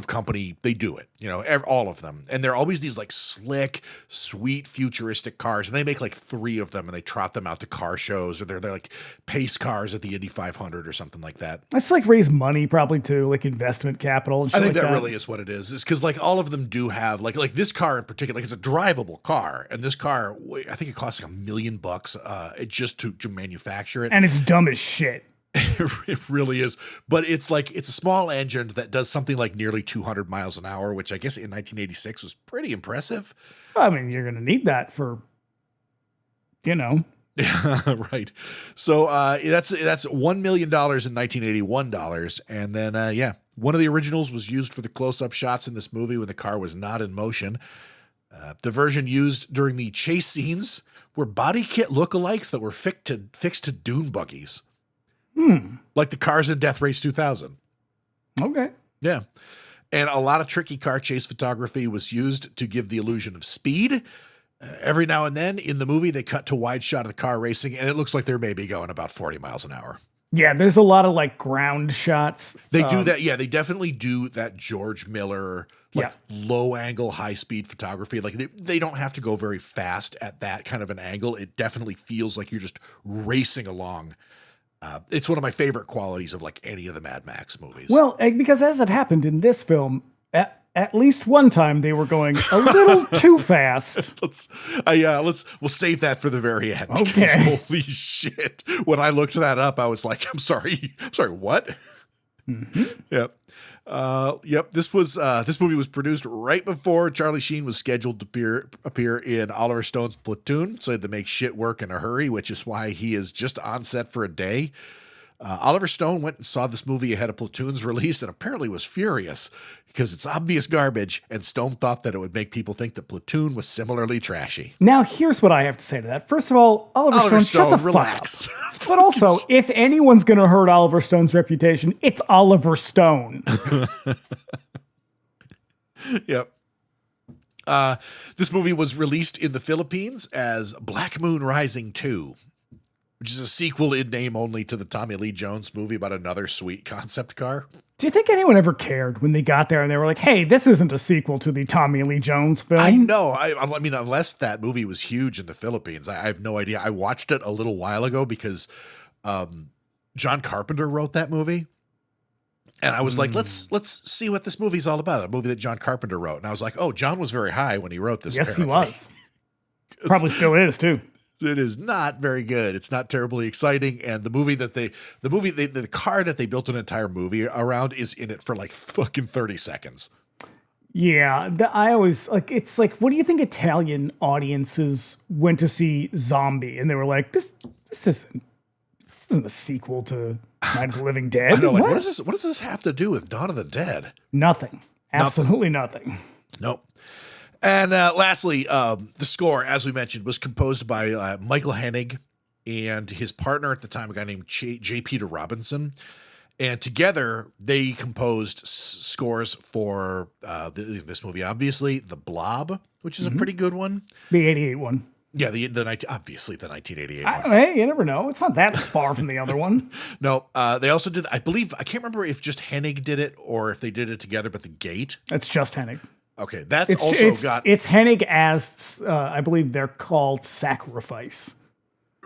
company, they do it, all of them. And they're always these like slick, sweet, futuristic cars. And they make like 3 of them and they trot them out to car shows, or they're like pace cars at the Indy 500 or something like that. It's like raise money probably too, like investment capital and shit. I think like that really is what it is. Is because like all of them do have like this car in particular, like it's a drivable car. And this car, I think it costs like $1 million just to manufacture it. And it's dumb as shit. It really is. But it's a small engine that does something like nearly 200 miles an hour, which I guess in 1986 was pretty impressive. I mean, you're going to need that for, Right. So that's $1 million in 1981 dollars. And then, one of the originals was used for the close-up shots in this movie when the car was not in motion. The version used during the chase scenes were body kit lookalikes that were fixed to dune buggies. Like the cars in Death Race 2000. Okay. Yeah. And a lot of tricky car chase photography was used to give the illusion of speed. Every now and then in the movie, they cut to wide shot of the car racing, and it looks like they're maybe going about 40 miles an hour. Yeah, there's a lot of like ground shots. They do that. Yeah, they definitely do that George Miller, low angle, high speed photography. Like they don't have to go very fast at that kind of an angle. It definitely feels like you're just racing along. It's one of my favorite qualities of like any of the Mad Max movies. Well, because as it happened in this film, at least one time they were going a little too fast. We'll save that for the very end. Okay. Holy shit. When I looked that up, I was like, I'm sorry, what? Mm-hmm. Yep. This movie was produced right before Charlie Sheen was scheduled to appear in Oliver Stone's Platoon, so he had to make shit work in a hurry, which is why he is just on set for a day. Oliver Stone went and saw this movie ahead of Platoon's release and apparently was furious because it's obvious garbage, and Stone thought that it would make people think that Platoon was similarly trashy. Now, here's what I have to say to that. First of all, Oliver Stone, shut the relax. fuck up. But also, if anyone's going to hurt Oliver Stone's reputation, it's Oliver Stone. Yep. This movie was released in the Philippines as Black Moon Rising 2, which is a sequel in name only to the Tommy Lee Jones movie about another sweet concept car. Do you think anyone ever cared when they got there and they were like, hey, this isn't a sequel to the Tommy Lee Jones film? I know. I mean, unless that movie was huge in the Philippines, I have no idea. I watched it a little while ago because John Carpenter wrote that movie. And I was like, let's see what this movie's all about. A movie that John Carpenter wrote. And I was like, oh, John was very high when he wrote this. Yes, apparently. he was. Probably still is too. It is not very good. It's not terribly exciting. And the car that they built an entire movie around is in it for like fucking 30 seconds. Yeah. I always like, it's like, what do you think Italian audiences went to see Zombie? And they were like, this isn't a sequel to Night of the Living Dead. I know, like, what does this have to do with Dawn of the Dead? Nothing. Absolutely nothing. Nope. And lastly, the score, as we mentioned, was composed by Michael Hennig and his partner at the time, a guy named J. Peter Robinson. And together, they composed scores for this movie, obviously, The Blob, which is a pretty good one. The 88 one. Yeah, obviously the 1988 one. Hey, you never know. It's not that far from the other one. No, they also did, I can't remember if just Hennig did it or if they did it together, but The Gate. It's just Hennig. Okay, that's It's Hennig as, I believe they're called Sacrifice.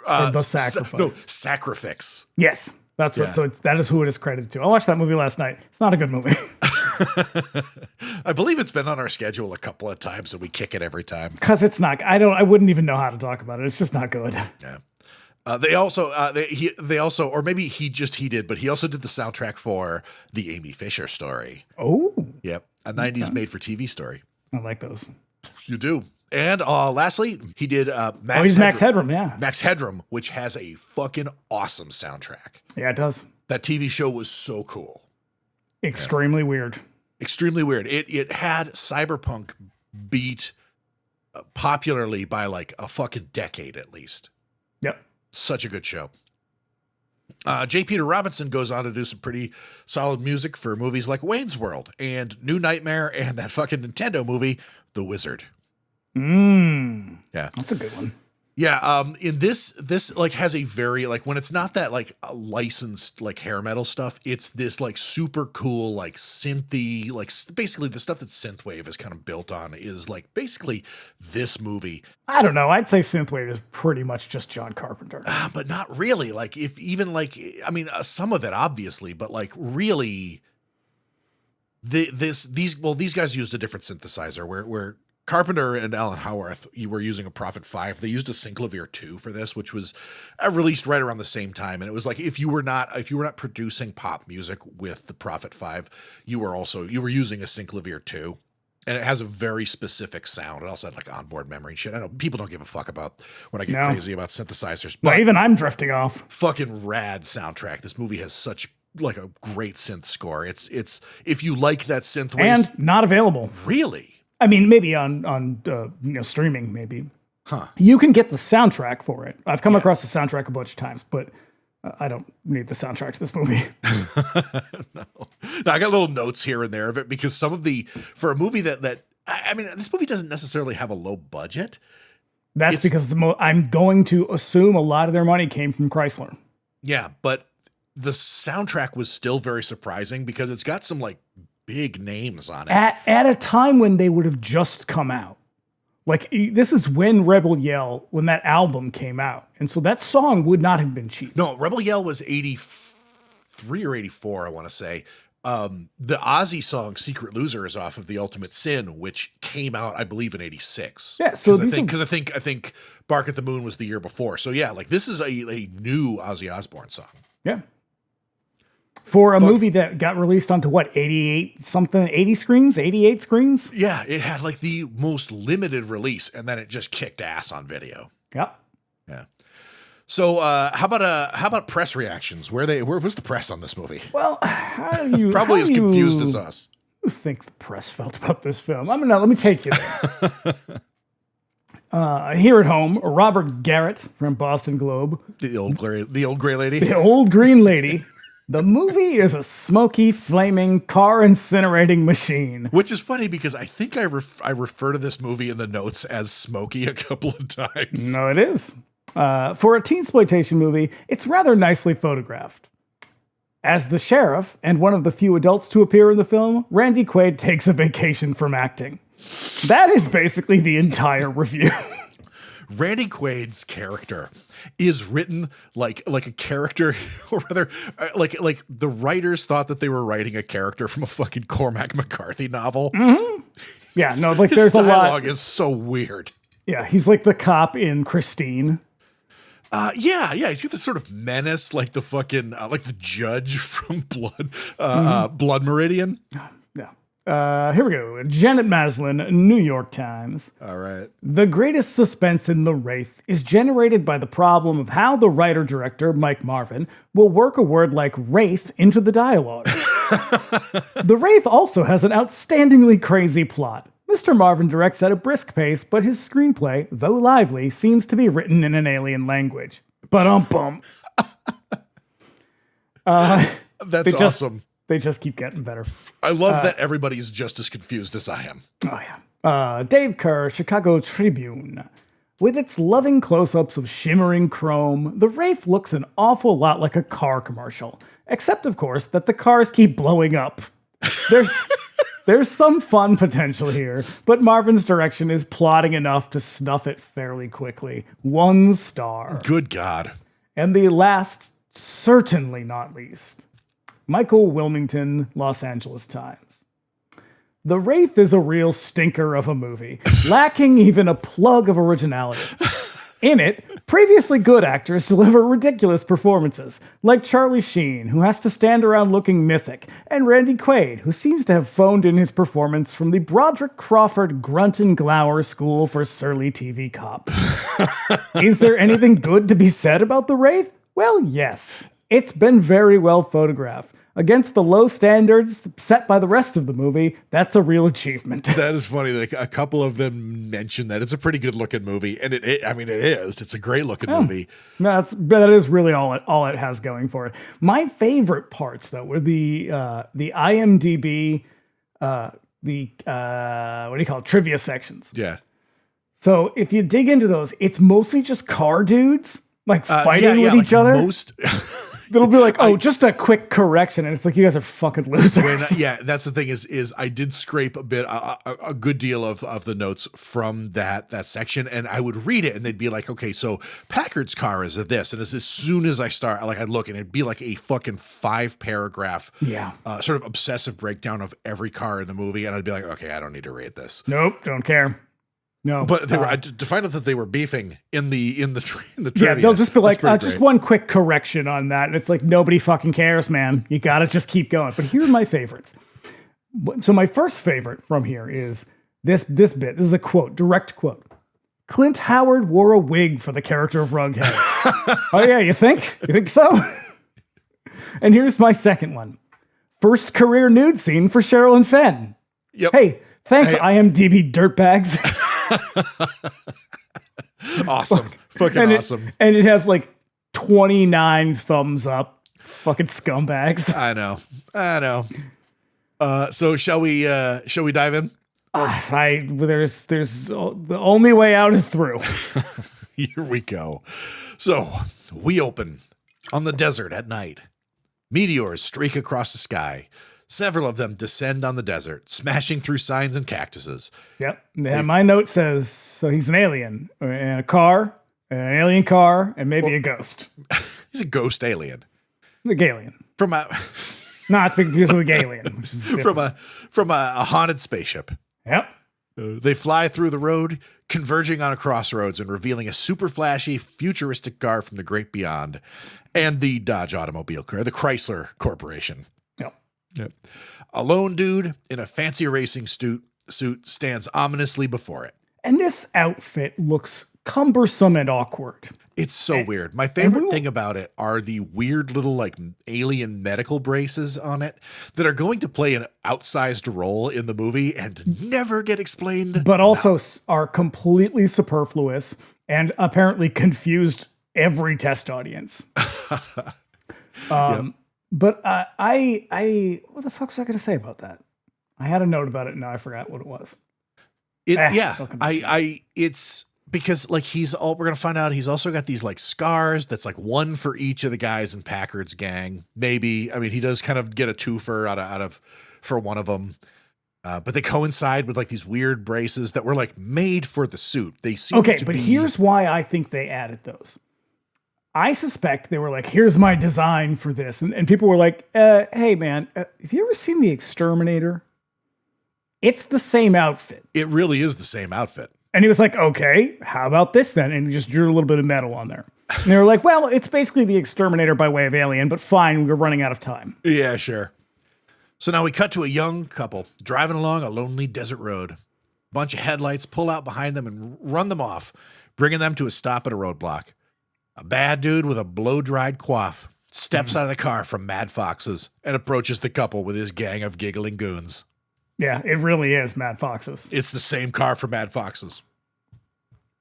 Or The Sacrifice. No, Sacrifix. Yes, that's what. So that is who it is credited to. I watched that movie last night. It's not a good movie. I believe it's been on our schedule a couple of times, and we kick it every time because it's not. I wouldn't even know how to talk about it. It's just not good. Yeah. They also, or maybe he did, but he also did the soundtrack for the Amy Fisher Story. Oh, yep, a '90s made-for-TV story. I like those. You do. And lastly, he did Max Headroom, yeah. Max Headroom, which has a fucking awesome soundtrack. Yeah, it does. That TV show was so cool. Extremely weird. Extremely weird. It had cyberpunk beat popularly by like a fucking decade at least. Yep. Such a good show. J. Peter Robinson goes on to do some pretty solid music for movies like Wayne's World and New Nightmare and that fucking Nintendo movie, The Wizard. Yeah. That's a good one. Yeah, in this like has a very like when it's not that like licensed like hair metal stuff, it's this like super cool like synthy like basically the stuff that synthwave is kind of built on is like basically this movie. I don't know. I'd say synthwave is pretty much just John Carpenter, but not really. Like if even like I mean some of it obviously, but like really these guys used a different synthesizer where Carpenter and Alan Howarth, you were using a Prophet 5. They used a Synclavier 2 for this, which was released right around the same time. And it was like if you were not producing pop music with the Prophet 5, you were using a Synclavier 2. And it has a very specific sound. It also had like onboard memory and shit. I know people don't give a fuck about when I get crazy about synthesizers. But well, even I'm drifting off. Fucking rad soundtrack. This movie has such like a great synth score. It's if you like that synth and not available. Really? I mean, maybe on streaming, maybe. Huh. You can get the soundtrack for it. I've come across the soundtrack a bunch of times, but I don't need the soundtrack to this movie. No, I got little notes here and there of it because some of for a movie that I mean, this movie doesn't necessarily have a low budget. That's because I'm going to assume a lot of their money came from Chrysler. Yeah, but the soundtrack was still very surprising because it's got some like big names on it. At a time when they would have just come out. Like, this is when Rebel Yell, when that album came out. And so that song would not have been cheap. No, Rebel Yell was 83 or 84, I want to say. The Ozzy song Secret Loser is off of The Ultimate Sin, which came out, I believe, in 86. Yeah, so I think Bark at the Moon was the year before. So yeah, like this is a new Ozzy Osbourne song. Yeah. For a movie that got released onto what, 88 something, 80 screens, 88 screens? Yeah, it had like the most limited release, and then it just kicked ass on video. Yep. Yeah. So how about press reactions? Where was the press on this movie? Well, probably as confused as us. How do you think the press felt about this film? Let me take you there. Here at home, Robert Garrett from Boston Globe. The old gray lady. The old green lady. The movie is a smoky, flaming, car incinerating machine. Which is funny because I think I refer to this movie in the notes as smoky a couple of times. No, it is. For a teensploitation movie, it's rather nicely photographed. As the sheriff and one of the few adults to appear in the film, Randy Quaid takes a vacation from acting. That is basically the entire review. Randy Quaid's character is written like a character, or rather, like the writers thought that they were writing a character from a fucking Cormac McCarthy novel. Mm-hmm. Yeah, no, like his there's a lot. Dialogue is so weird. Yeah, he's like the cop in Christine. Yeah, he's got this sort of menace, like the fucking like the judge from Blood Meridian. Yeah. Here we go. Janet Maslin, New York Times. All right. The greatest suspense in The Wraith is generated by the problem of how the writer-director, Mike Marvin, will work a word like wraith into the dialogue. The Wraith also has an outstandingly crazy plot. Mr. Marvin directs at a brisk pace, but his screenplay, though lively, seems to be written in an alien language. But That's awesome. They just keep getting better. I love that everybody's just as confused as I am. Oh, yeah. Dave Kerr, Chicago Tribune. With its loving close-ups of shimmering chrome, the Wraith looks an awful lot like a car commercial. Except, of course, that the cars keep blowing up. There's some fun potential here, but Marvin's direction is plotting enough to snuff it fairly quickly. 1 star. Good God. And the last, certainly not least, Michael Wilmington, Los Angeles Times. The Wraith is a real stinker of a movie, lacking even a plug of originality. In it, previously good actors deliver ridiculous performances, like Charlie Sheen, who has to stand around looking mythic, and Randy Quaid, who seems to have phoned in his performance from the Broderick Crawford Grunt and Glower School for Surly TV Cops. Is there anything good to be said about The Wraith? Well, yes. It's been very well photographed. against the low standards set by the rest of the movie, that's a real achievement. That is funny. Like a couple of them mentioned that it's a pretty good looking movie, and it is. It's a great looking movie. No, that is really all it has going for it. My favorite parts though were the IMDb, what do you call it? Trivia sections. Yeah. So if you dig into those, it's mostly just car dudes like fighting with each other. It'll be like, just a quick correction, and it's like, you guys are fucking losers. Yeah, that's the thing is I did scrape a good deal of the notes from that section, and I would read it, and they'd be like, okay, so Packard's car is this, and as soon as I start, like I'd look, and it'd be like a fucking 5-paragraph, sort of obsessive breakdown of every car in the movie, and I'd be like, okay, I don't need to read this. Nope, don't care. No, but they were to find out that they were beefing in the trivia. Yeah, they'll just be like, just one quick correction on that, and it's like, nobody fucking cares, man. You gotta just keep going. But here's my favorites. So my first favorite from here is this bit. This is a quote, direct quote. Clint Howard wore a wig for the character of Rughead. Oh yeah, you think? You think so? And here's my second one. First career nude scene for Cheryl and Fenn. Yep. Hey, thanks, IMDb dirtbags. Awesome. Fucking awesome. And it has like 29 thumbs up. Fucking scumbags. I know. So shall we dive in? There's the only way out is through. Here we go. So we open on the desert at night. Meteors streak across the sky. Several of them descend on the desert, smashing through signs and cactuses. Yep. And my note says, so he's an alien, in a car, an alien car, and maybe a ghost. He's a ghost alien. The Galien. From a... Not to be confused with the Galien. Which is from a haunted spaceship. Yep. They fly through the road, converging on a crossroads and revealing a super flashy, futuristic car from the great beyond and the Dodge automobile car, the Chrysler Corporation. Yep. A lone dude in a fancy racing suit stands ominously before it. And this outfit looks cumbersome and awkward. It's so weird. My favorite thing about it are the weird little like alien medical braces on it that are going to play an outsized role in the movie and never get explained. But also are completely superfluous and apparently confused every test audience. Yep. But I what the fuck was I going to say about that? I had a note about it and now I forgot what it was. It's because like we're going to find out he's also got these like scars that's like one for each of the guys in Packard's gang. Maybe, I mean, he does kind of get a twofer out of for one of them. But they coincide with like these weird braces that were like made for the suit. They seem to be... here's why I think they added those. I suspect they were like, here's my design for this. And people were like, hey, man, have you ever seen The Exterminator? It's the same outfit. It really is the same outfit. And he was like, okay, how about this then? And he just drew a little bit of metal on there. And they were like, well, it's basically The Exterminator by way of Alien, but fine, we're running out of time. Yeah, sure. So now we cut to a young couple driving along a lonely desert road. A bunch of headlights pull out behind them and run them off, bringing them to a stop at a roadblock. A bad dude with a blow-dried coif steps out of the car from Mad Fox's and approaches the couple with his gang of giggling goons. Yeah, it really is Mad Fox's. It's the same car for Mad Fox's.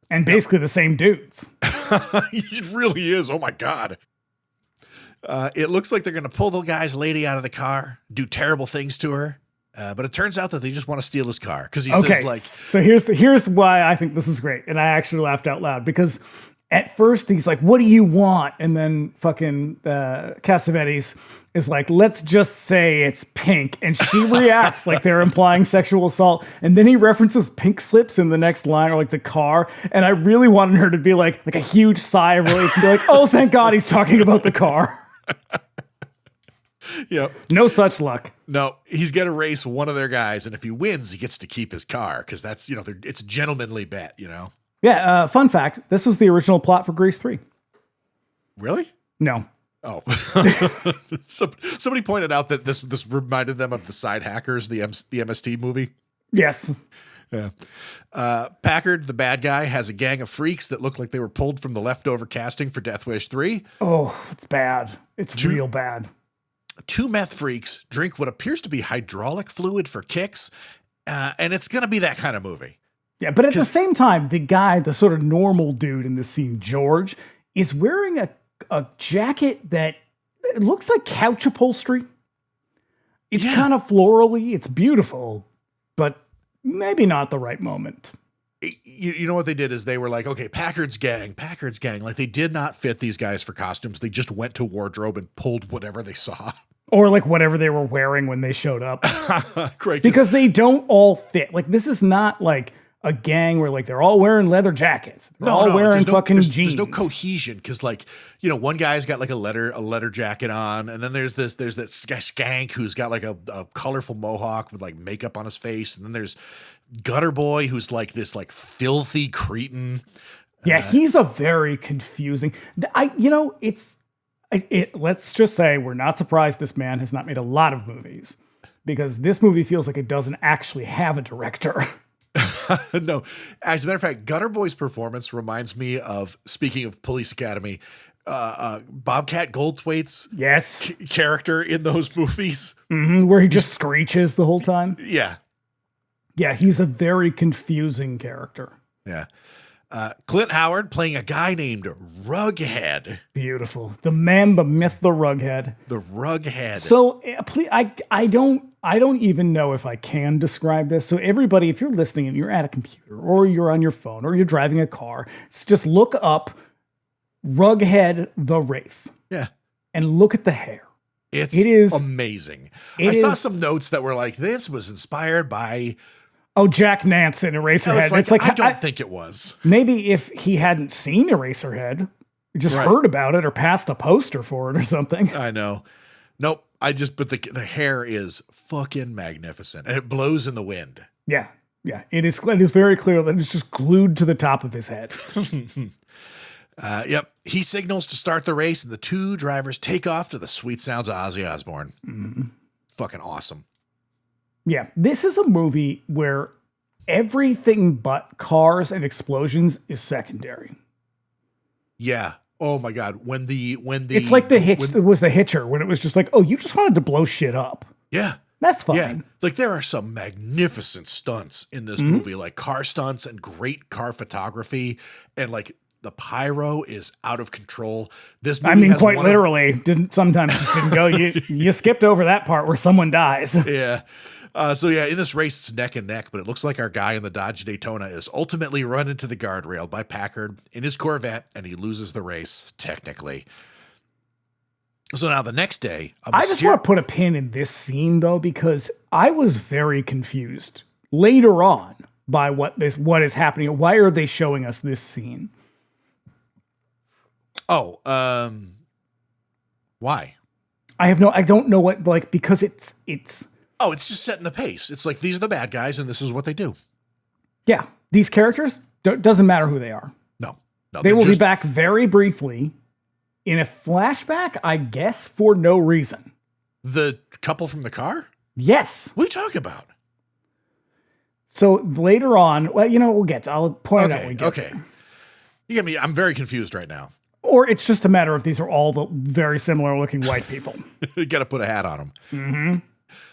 And basically the same dudes. It really is. Oh, my God. It looks like they're going to pull the guy's lady out of the car, do terrible things to her. But it turns out that they just want to steal his car because he says like... So here's why I think this is great. And I actually laughed out loud because... At first, he's like, what do you want? And then fucking Cassavetes is like, let's just say it's pink. And she reacts like they're implying sexual assault. And then he references pink slips in the next line, or like the car. And I really wanted her to be like a huge sigh of relief and be like, oh, thank God he's talking about the car. Yep. No such luck. No, he's going to race one of their guys. And if he wins, he gets to keep his car because that's, it's a gentlemanly bet, Yeah, fun fact, this was the original plot for Grease 3. Really? No. Oh. Somebody pointed out that this reminded them of the Side Hackers, the MST movie. Yes. Yeah. Packard, the bad guy, has a gang of freaks that look like they were pulled from the leftover casting for Death Wish 3. Oh, it's bad. It's real bad. two meth freaks drink what appears to be hydraulic fluid for kicks. And it's going to be that kind of movie. Yeah, but at the same time, the guy, the sort of normal dude in this scene, George, is wearing a jacket that it looks like couch upholstery. It's kind of florally. It's beautiful, but maybe not the right moment. You know what they did is they were like, okay, Packard's gang. Like they did not fit these guys for costumes. They just went to wardrobe and pulled whatever they saw. Or like whatever they were wearing when they showed up. Great. Because they don't all fit. Like this is not like a gang where like they're all wearing leather jackets. They're all wearing fucking jeans. There's no cohesion because like, you know, one guy's got like a leather jacket on, and then there's that skank who's got like a colorful mohawk with like makeup on his face, and then there's Gutter Boy who's like this like filthy cretin. Yeah, he's a very confusing. Let's just say we're not surprised this man has not made a lot of movies because this movie feels like it doesn't actually have a director. No, as a matter of fact, Gutter Boy's performance reminds me of, speaking of Police Academy, Bobcat Goldthwait's character in those movies. Mm-hmm, where he just screeches the whole time. Yeah. Yeah, he's a very confusing character. Yeah. Clint Howard playing a guy named Rughead. Beautiful. The man, the myth, the Rughead. The Rughead. So please, I don't even know if I can describe this. So everybody, if you're listening and you're at a computer or you're on your phone or you're driving a car, just look up Rughead the Wraith. Yeah. And look at the hair. It is amazing. I saw some notes that were like, this was inspired by... Oh, Jack Nance in Eraserhead. I don't think it was. Maybe if he hadn't seen Eraserhead, just heard about it or passed a poster for it or something. I know. Nope. But the hair is fucking magnificent and it blows in the wind. Yeah. Yeah. It is very clear that it's just glued to the top of his head. Yep. He signals to start the race and the two drivers take off to the sweet sounds of Ozzy Osbourne. Mm-hmm. Fucking awesome. Yeah, this is a movie where everything but cars and explosions is secondary. Yeah. Oh my God. When it's like it was the Hitcher when it was just like, oh, you just wanted to blow shit up. Yeah. That's fine. Yeah. Like there are some magnificent stunts in this movie, like car stunts and great car photography, and like the pyro is out of control. This movie, I mean, quite literally, didn't go. You skipped over that part where someone dies. Yeah. So yeah, in this race, it's neck and neck, but it looks like our guy in the Dodge Daytona is ultimately run into the guardrail by Packard in his Corvette, and he loses the race, technically. So now the next day... I just want to put a pin in this scene, though, because I was very confused later on by what is happening. Why are they showing us this scene? Oh, why? I don't know what, like, because it's... Oh, it's just setting the pace. It's like, these are the bad guys, and this is what they do. Yeah. These characters, doesn't matter who they are. No. They will be back very briefly in a flashback, I guess, for no reason. The couple from the car? Yes. What are you talking about? So later on, well, I'll point it out when we get there. You get me. I'm very confused right now. Or it's just a matter of these are all the very similar looking white people. You got to put a hat on them. Mm-hmm.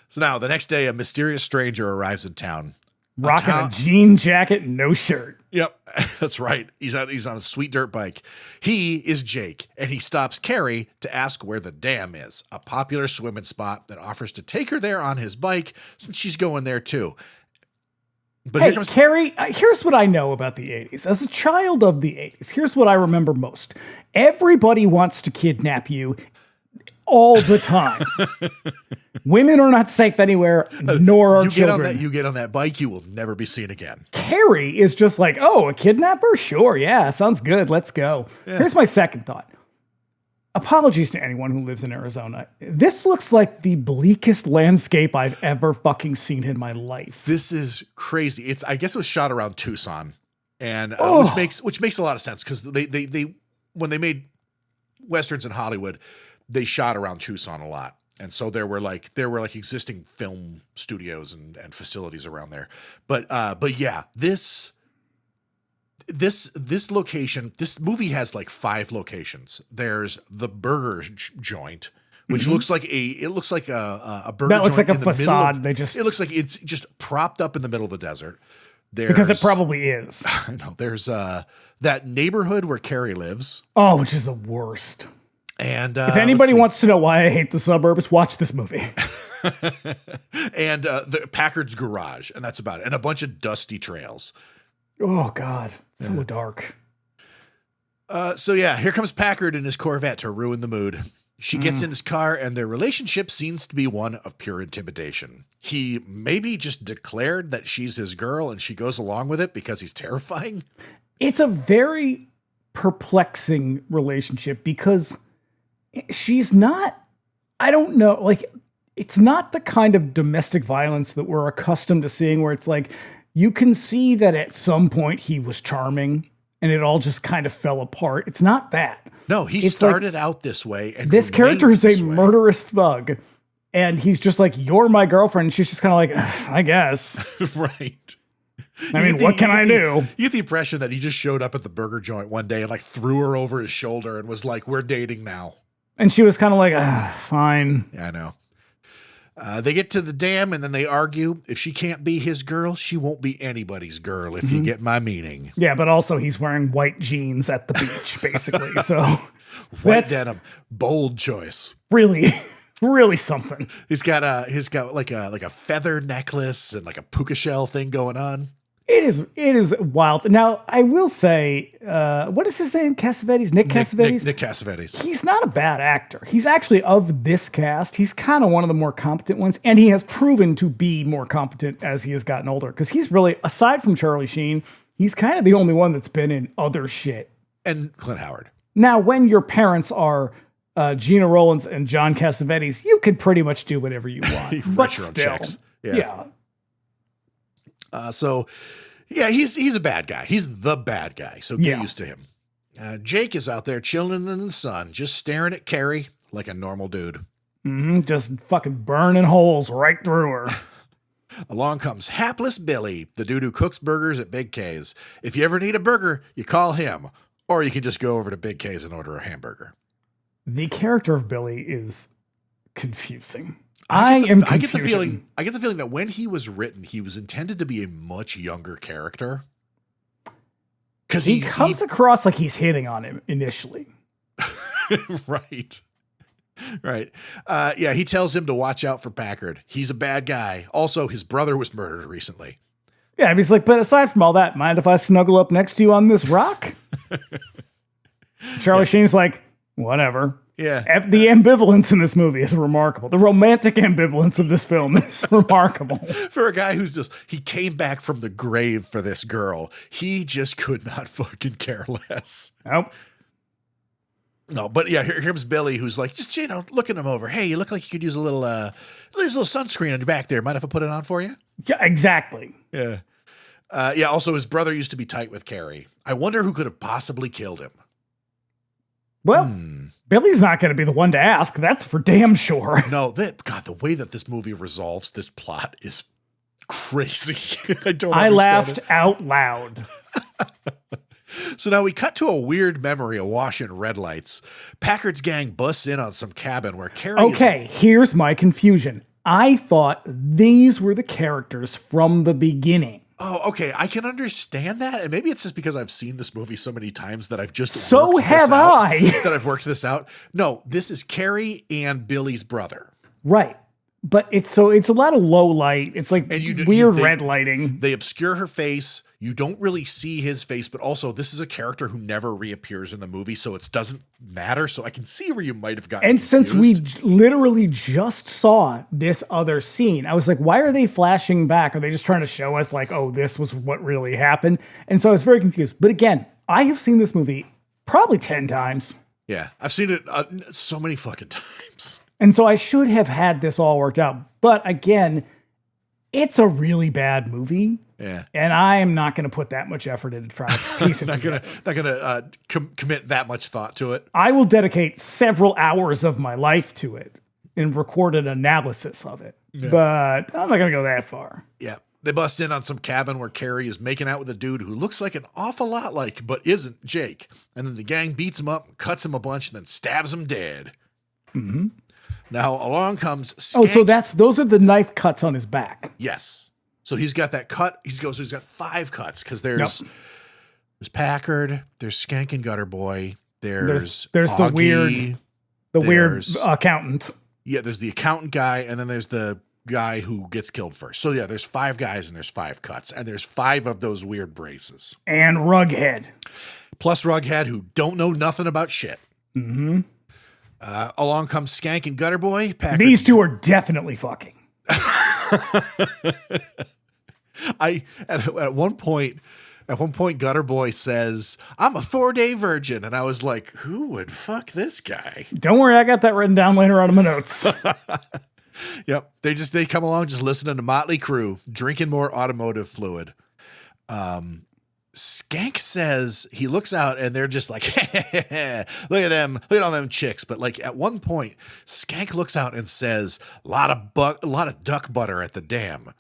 So now, the next day, a mysterious stranger arrives in town. Rocking a jean jacket, no shirt. Yep, that's right. He's on a sweet dirt bike. He is Jake, and he stops Carrie to ask where the dam is, a popular swimming spot that offers to take her there on his bike since she's going there too. But hey, Carrie, here's what I know about the 80s. As a child of the 80s, here's what I remember most. Everybody wants to kidnap you all the time. Women are not safe anywhere, nor are children. You get on that bike, you will never be seen again. Carrie is just like, oh, a kidnapper? Sure, yeah, sounds good. Let's go. Yeah. Here's my second thought. Apologies to anyone who lives in Arizona. This looks like the bleakest landscape I've ever fucking seen in my life. This is crazy. I guess it was shot around Tucson, and which makes a lot of sense because they when they made westerns in Hollywood, they shot around Tucson a lot. And so there were existing film studios and facilities around there. But yeah, this location, this movie has like 5 locations. There's the burger joint, which looks like a burger That looks joint like a in the middle facade. of- They just it looks like it's just propped up in the middle of the desert. because it probably is. I know there's that neighborhood where Carrie lives. Oh, which is the worst. And If anybody wants to know why I hate the suburbs, watch this movie. and the Packard's garage, and that's about it. And a bunch of dusty trails. Oh God, so dark. So yeah, here comes Packard in his Corvette to ruin the mood. She gets in his car, and their relationship seems to be one of pure intimidation. He maybe just declared that she's his girl, and she goes along with it because he's terrifying. It's a very perplexing relationship because she's not, I don't know, like, it's not the kind of domestic violence that we're accustomed to seeing where it's like, you can see that at some point he was charming and it all just kind of fell apart. It's not that. No, he It's started out this way. And this character remains is this a way. murderous thug. And he's just like, you're my girlfriend. And she's just kind of like, I guess. Right. I mean, what can I do? You get the impression that he just showed up at the burger joint one day and like threw her over his shoulder and was like, we're dating now. And she was kind of like, fine. Yeah, I know. They get to the dam and then they argue. If she can't be his girl, she won't be anybody's girl, if you get my meaning. Yeah, but also he's wearing white jeans at the beach, basically. So White that's denim. Bold choice. really, really something. He's got like a feather necklace and like a puka shell thing going on. It is wild. Now, I will say, what is his name? Cassavetes? Nick Cassavetes? Nick Cassavetes. He's not a bad actor. He's actually, of this cast, he's kind of one of the more competent ones, and he has proven to be more competent as he has gotten older. Because he's really, aside from Charlie Sheen, he's kind of the only one that's been in other shit. And Clint Howard. Now, when your parents are Gina Rollins and John Cassavetes, you can pretty much do whatever you want. Write But your own still, checks. yeah. So, yeah, he's a bad guy. He's the bad guy. So get Yeah. used to him. Jake is out there chilling in the sun, just staring at Carrie like a normal dude. Just fucking burning holes right through her. Along comes hapless Billy, the dude who cooks burgers at Big K's. If you ever need a burger, you call him, or you can just go over to Big K's and order a hamburger. The character of Billy is confusing. I get the feeling that when he was written, he was intended to be a much younger character. Because he comes across like he's hitting on him initially. Right. Right. Yeah, he tells him to watch out for Packard. He's a bad guy. Also, his brother was murdered recently. Yeah, and he's like, but aside from all that, mind if I snuggle up next to you on this rock? Charlie Sheen's like, whatever. Yeah. The ambivalence in this movie is remarkable. The romantic ambivalence of this film is remarkable. For a guy who's he came back from the grave for this girl, he just could not fucking care less. Nope. No, but yeah, here's Billy, who's like, just, looking him over. Hey, you look like you could use a little sunscreen on your back there. Mind if I put it on for you? Yeah, exactly. Yeah. Yeah, also, his brother used to be tight with Carrie. I wonder who could have possibly killed him. Well, Billy's not going to be the one to ask. That's for damn sure. No, the way that this movie resolves this plot is crazy. I laughed out loud. So now we cut to a weird memory awash in red lights. Packard's gang busts in on some cabin where Carrie here's my confusion. I thought these were the characters from the beginning. Oh, okay. I can understand that. And maybe it's just because I've seen this movie so many times that I've just So have I. that I've worked this out. No, this is Carrie and Billy's brother. Right. But it's a lot of low light. It's like weird red lighting. They obscure her face. You don't really see his face, but also this is a character who never reappears in the movie, so it doesn't matter. So I can see where you might have gotten And confused. since we literally just saw this other scene, I was like, why are they flashing back? Are they just trying to show us like, oh, this was what really happened? And so I was very confused. But again, I have seen this movie probably 10 times. Yeah, I've seen it so many fucking times. And so I should have had this all worked out. But again, it's a really bad movie. Yeah. And I am not going to put that much effort into trying to piece it together. Not gonna commit that much thought to it. I will dedicate several hours of my life to it and record an analysis of it. Yeah. But I'm not going to go that far. Yeah. They bust in on some cabin where Carrie is making out with a dude who looks like an awful lot like, but isn't, Jake. And then the gang beats him up, cuts him a bunch, and then stabs him dead. Mm-hmm. Now along comes Skank. Oh, so those are the knife cuts on his back. Yes. So he's got that cut. He's got 5 cuts because there's Packard, there's Skank and Gutter Boy, there's Augie, the weird accountant. Yeah, there's the accountant guy, and then there's the guy who gets killed first. So yeah, there's 5 guys and there's 5 cuts, and there's 5 of those weird braces. And Rughead. Plus Rughead, who don't know nothing about shit. Mm-hmm. Along comes Skank and Gutter Boy. Packard. These two are definitely fucking. At one point, Gutter Boy says, "I'm a 4-day virgin," and I was like, "Who would fuck this guy?" Don't worry, I got that written down later on in my notes. Yep, they come along just listening to Motley Crue, drinking more automotive fluid. Skank says he looks out and they're just like, look at them, look at all them chicks. But like at one point, Skank looks out and says, a lot of duck butter at the dam.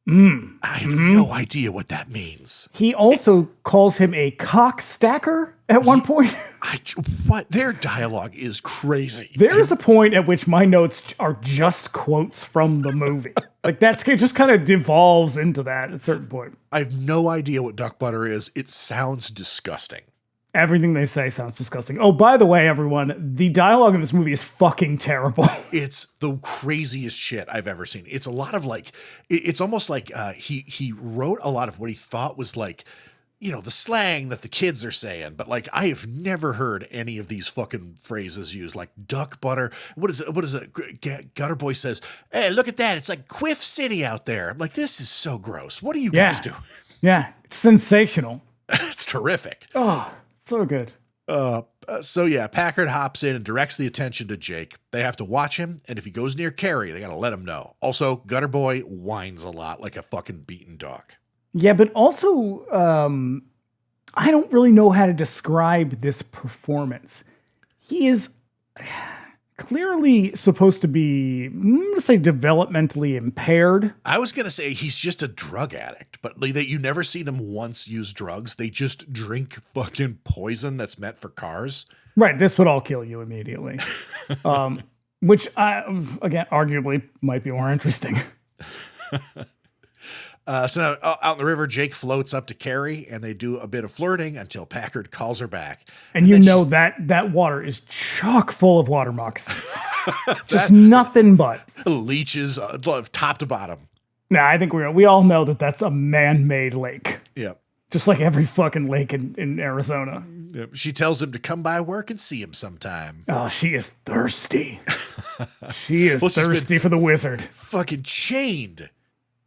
I have no idea what that means. He also calls him a cock stacker at one point. What? Their dialogue is crazy. There's a point at which my notes are just quotes from the movie. Like it just kind of devolves into that at a certain point. I have no idea what duck butter is. It sounds disgusting. Everything they say sounds disgusting. Oh, by the way, everyone, the dialogue in this movie is fucking terrible. It's the craziest shit I've ever seen. It's a lot of like, it's almost like he wrote a lot of what he thought was like, you know, the slang that the kids are saying. But like, I have never heard any of these fucking phrases used, like duck butter. What is it? Gutter Boy says, "Hey, look at that. It's like Quiff City out there." I'm like, this is so gross. What are you guys doing? Yeah, it's sensational. It's terrific. Oh, so good. So yeah, Packard hops in and directs the attention to Jake. They have to watch him, and if he goes near Carrie, they got to let him know. Also, Gutter Boy whines a lot like a fucking beaten dog. Yeah, but also, I don't really know how to describe this performance. He is clearly supposed to be, I'm going to say, developmentally impaired. I was going to say he's just a drug addict, but like, you never see them once use drugs. They just drink fucking poison that's meant for cars. Right, this would all kill you immediately. Which, again, arguably might be more interesting. So now out in the river, Jake floats up to Carrie, and they do a bit of flirting until Packard calls her back. And you know that water is chock full of water moccasins. Just nothing but. Leeches top to bottom. Nah, I think we all know that that's a man-made lake. Yep. Just like every fucking lake in Arizona. Yep. She tells him to come by work and see him sometime. Oh, she is thirsty. She is thirsty for the wizard. Fucking chained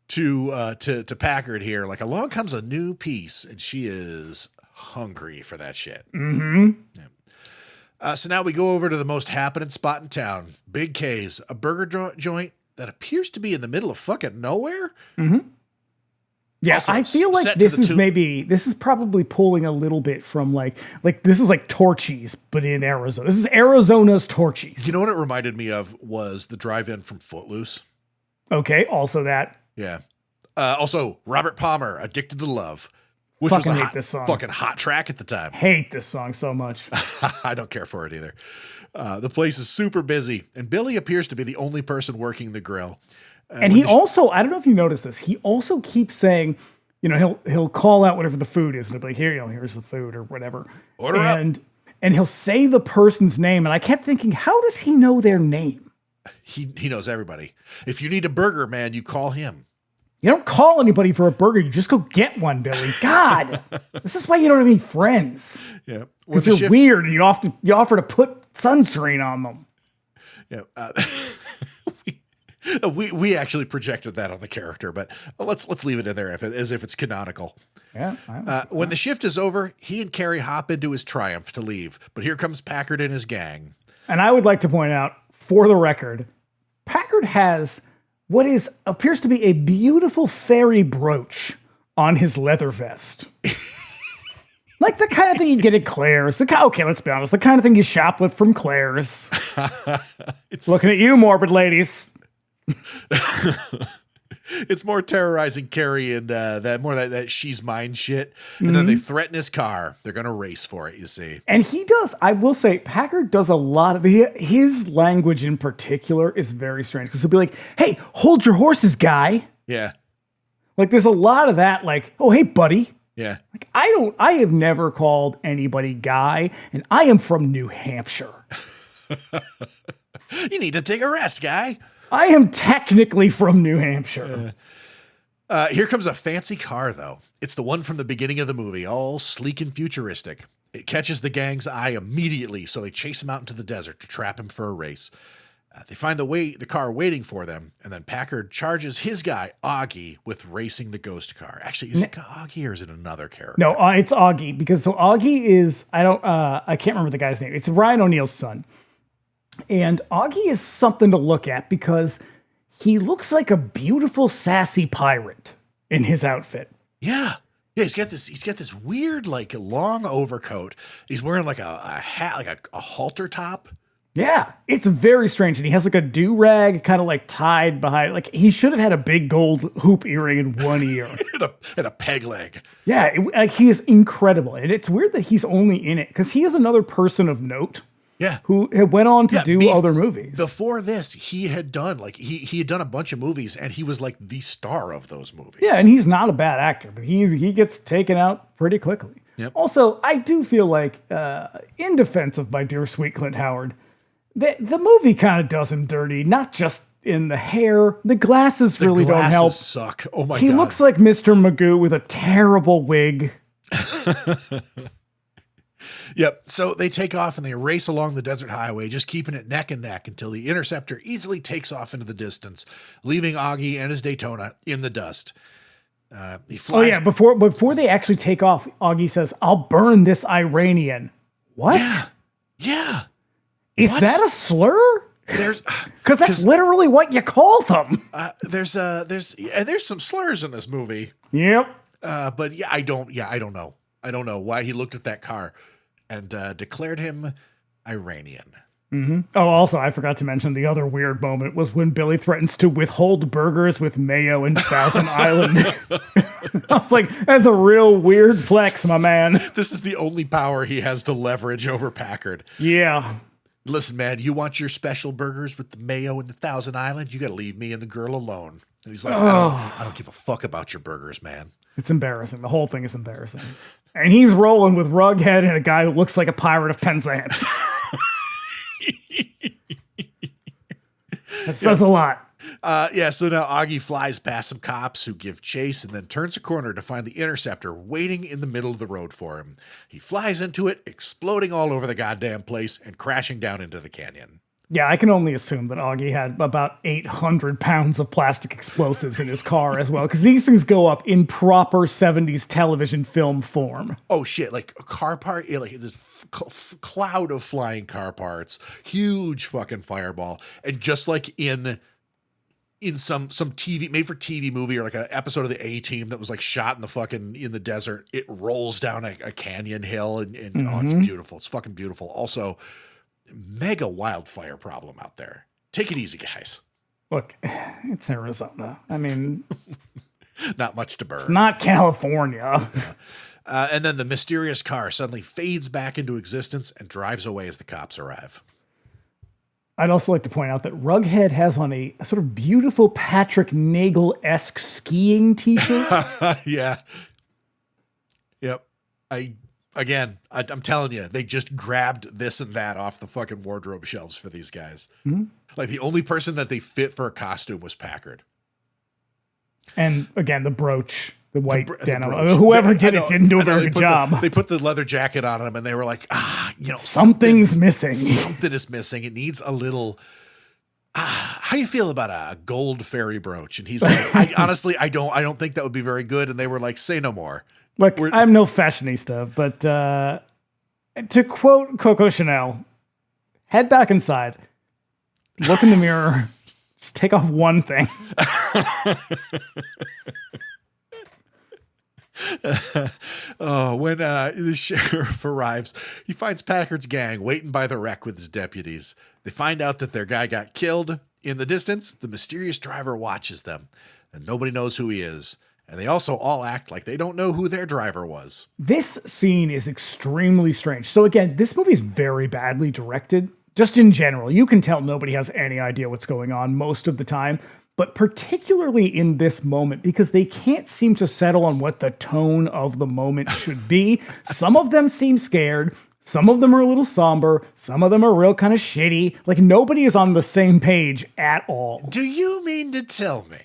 to Packard here. Like along comes a new piece, and she is hungry for that shit. Mm-hmm. Yeah. So now we go over to the most happening spot in town, Big K's, a burger joint that appears to be in the middle of fucking nowhere. Mm-hmm. Yeah, also, I feel like this is probably pulling a little bit from like this is like Torchy's, but in Arizona. This is Arizona's Torchy's. You know what it reminded me of was the drive-in from Footloose. Okay, also that. Yeah. Also, Robert Palmer, Addicted to Love, which fucking was this song. Fucking hot track at the time. Hate this song so much. I don't care for it either. The place is super busy, and Billy appears to be the only person working the grill. And he also, I don't know if you noticed this, he also keeps saying, you know, he'll call out whatever the food is, and he'll be like, here, you know, here's the food or whatever. Order up. And he'll say the person's name, and I kept thinking, how does he know their name? He knows everybody. If you need a burger, man, you call him. You don't call anybody for a burger. You just go get one, Billy. God, this is why you don't have any friends. Yeah, because you're weird, and you offer to put sunscreen on them. Yeah, we actually projected that on the character, but let's leave it in there as if it's canonical. Yeah. When the shift is over, he and Carrie hop into his Triumph to leave, but here comes Packard and his gang. And I would like to point out, for the record, Packard has what appears to be a beautiful fairy brooch on his leather vest. Like the kind of thing you get at Claire's. Okay, let's be honest. The kind of thing you shoplift from Claire's. Looking at you, morbid ladies. It's more terrorizing Carrie and that she's mine shit. And then they threaten his car. They're going to race for it, you see. And he does, I will say, Packard does a lot of his language in particular is very strange because he'll be like, hey, hold your horses, guy. Yeah. Like there's a lot of that, like, oh, hey, buddy. Yeah. Like I have never called anybody guy, and I am from New Hampshire. You need to take a rest, guy. I am technically from New Hampshire. Here comes a fancy car, though. It's the one from the beginning of the movie, all sleek and futuristic. It catches the gang's eye immediately, so they chase him out into the desert to trap him for a race. They find the car waiting for them, and then Packard charges his guy, Augie, with racing the ghost car. Actually, is it Augie or is it another character? No, it's Augie, because so Augie is, I can't remember the guy's name. It's Ryan O'Neal's son. And Augie is something to look at because he looks like a beautiful, sassy pirate in his outfit. Yeah. Yeah, he's got this weird, like, long overcoat. He's wearing like a hat, like a halter top. Yeah, it's very strange. And he has like a do-rag kind of like tied behind. Like he should have had a big gold hoop earring in one ear. and a peg leg. Yeah, he is incredible. And it's weird that he's only in it because he is another person of note. Yeah. Who went on to do other movies. Before this, he had done he had done a bunch of movies and he was like the star of those movies. Yeah, and he's not a bad actor, but he gets taken out pretty quickly. Yep. Also, I do feel like, in defense of my dear sweet Clint Howard, the movie kind of does him dirty, not just in the hair. The glasses really don't help. Suck. Oh my God. He looks like Mr. Magoo with a terrible wig. Yep. So they take off and they race along the desert highway, just keeping it neck and neck until the Interceptor easily takes off into the distance, leaving Augie and his Daytona in the dust. He flies. Oh yeah, before they actually take off, Augie says, "I'll burn this Iranian." What? Yeah. Is that a slur? Because that's literally what you call them. There's some slurs in this movie. Yep. But I don't know. I don't know why he looked at that car and declared him Iranian. Mm-hmm. Oh, also, I forgot to mention the other weird moment was when Billy threatens to withhold burgers with mayo in Thousand Island. I was like, that's a real weird flex, my man. This is the only power he has to leverage over Packard. Yeah. Listen, man, you want your special burgers with the mayo and the Thousand Island? You got to leave me and the girl alone. And he's like, I don't give a fuck about your burgers, man. It's embarrassing. The whole thing is embarrassing. And he's rolling with Rughead and a guy who looks like a pirate of Penzance. That says a lot. So now Augie flies past some cops who give chase and then turns a corner to find the Interceptor waiting in the middle of the road for him. He flies into it, exploding all over the goddamn place and crashing down into the canyon. Yeah, I can only assume that Augie had about 800 pounds of plastic explosives in his car as well, because these things go up in proper 70s television film form. Oh, shit. Like a car part, like this cloud of flying car parts, huge fucking fireball. And just like in some TV, made for TV movie or like an episode of the A-Team that was like shot in the desert, it rolls down a canyon hill and oh, it's beautiful. It's fucking beautiful. Also, mega wildfire problem out there. Take it easy, guys. Look, it's Arizona. I mean, not much to burn. It's not California. And then the mysterious car suddenly fades back into existence and drives away as the cops arrive. I'd also like to point out that Rughead has on a sort of beautiful Patrick Nagel-esque skiing t-shirt. Yeah. Yep. I'm telling you, they just grabbed this and that off the fucking wardrobe shelves for these guys. Mm-hmm. Like the only person that they fit for a costume was Packard. And again, the brooch, the white denim. Whoever did it didn't do a very good job. They put the leather jacket on him and they were like, something's missing. Something is missing. It needs a little. How do you feel about a gold fairy brooch? And he's like, honestly, I don't think that would be very good. And they were like, say no more. Look, I'm no fashionista, but to quote Coco Chanel, head back inside, look in the mirror, just take off one thing. When the sheriff arrives, he finds Packard's gang waiting by the wreck with his deputies. They find out that their guy got killed. In the distance, the mysterious driver watches them. and nobody knows who he is. And they also all act like they don't know who their driver was. This scene is extremely strange. So again, this movie is very badly directed. Just in general, you can tell nobody has any idea what's going on most of the time, but particularly in this moment, because they can't seem to settle on what the tone of the moment should be. Some of them seem scared. Some of them are a little somber. Some of them are real kind of shitty. Like, nobody is on the same page at all. Do you mean to tell me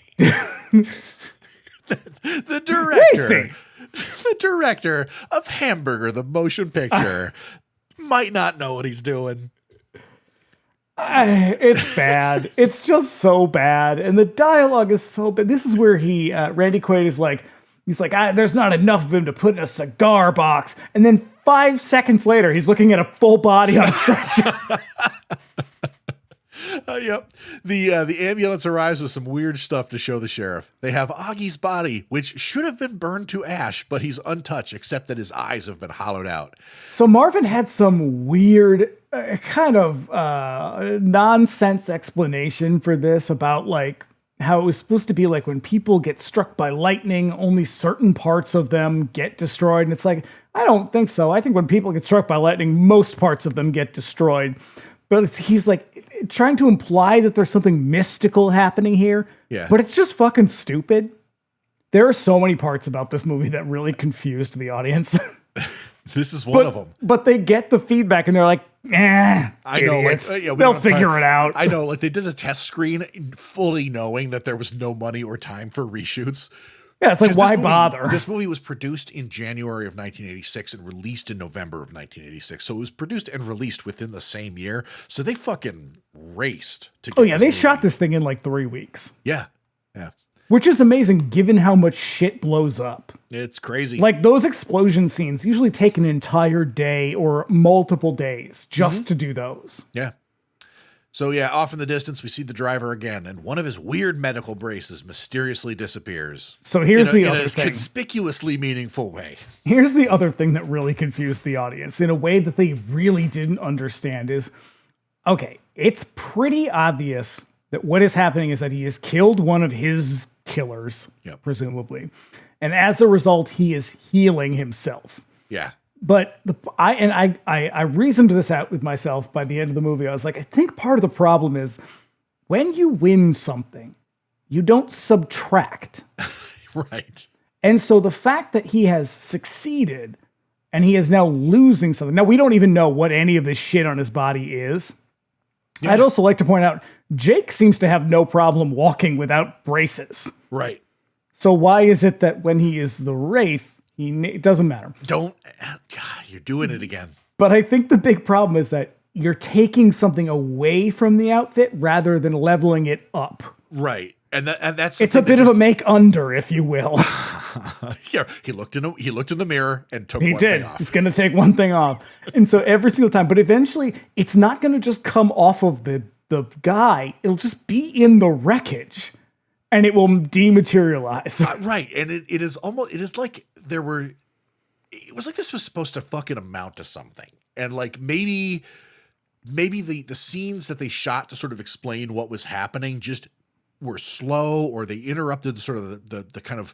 the director, the director of Hamburger, the motion picture, might not know what he's doing? It's bad. It's just so bad. And the dialogue is so bad. This is where Randy Quaid is like, he's like, there's not enough of him to put in a cigar box. And then 5 seconds later, he's looking at a full body on a stretcher. Yep. The ambulance arrives with some weird stuff to show the sheriff. They have Augie's body, which should have been burned to ash, but he's untouched, except that his eyes have been hollowed out. So Marvin had some weird kind of nonsense explanation for this about like how it was supposed to be like when people get struck by lightning, only certain parts of them get destroyed. And it's like, I don't think so. I think when people get struck by lightning, most parts of them get destroyed. But he's like trying to imply that there's something mystical happening here. Yeah. But it's just fucking stupid. There are so many parts about this movie that really confused the audience. This is one of them. But they get the feedback and they're like, I know, idiots. They'll figure it out. I know, like they did a test screen fully knowing that there was no money or time for reshoots. Yeah, it's like, why bother? This movie was produced in January of 1986 and released in November of 1986. So it was produced and released within the same year. So they fucking raced to get they shot this thing in like 3 weeks. Yeah. Yeah. Which is amazing given how much shit blows up. It's crazy. Like those explosion scenes usually take an entire day or multiple days just to do those. Yeah. So yeah, off in the distance, we see the driver again, and one of his weird medical braces mysteriously disappears. So here's the other in a thing. Conspicuously meaningful way. Here's the other thing that really confused the audience in a way that they really didn't understand is, okay, it's pretty obvious that what is happening is that he has killed one of his killers, presumably. And as a result, he is healing himself. Yeah. But I reasoned this out with myself by the end of the movie. I was like, I think part of the problem is when you win something, you don't subtract. Right. And so the fact that he has succeeded and he is now losing something. Now, we don't even know what any of this shit on his body is. Yeah. I'd also like to point out, Jake seems to have no problem walking without braces. Right. So why is it that when he is the Wraith, it doesn't matter. God, you're doing it again. But I think the big problem is that you're taking something away from the outfit rather than leveling it up. Right. And that's it's a bit of a make under, if you will. Yeah, he looked in the mirror and took one thing off. He's going to take one thing off. And so every single time, but eventually it's not going to just come off of the guy. It'll just be in the wreckage and it will dematerialize. Right. And it is like it was like this was supposed to fucking amount to something. And like maybe the scenes that they shot to sort of explain what was happening just were slow, or they interrupted sort of the kind of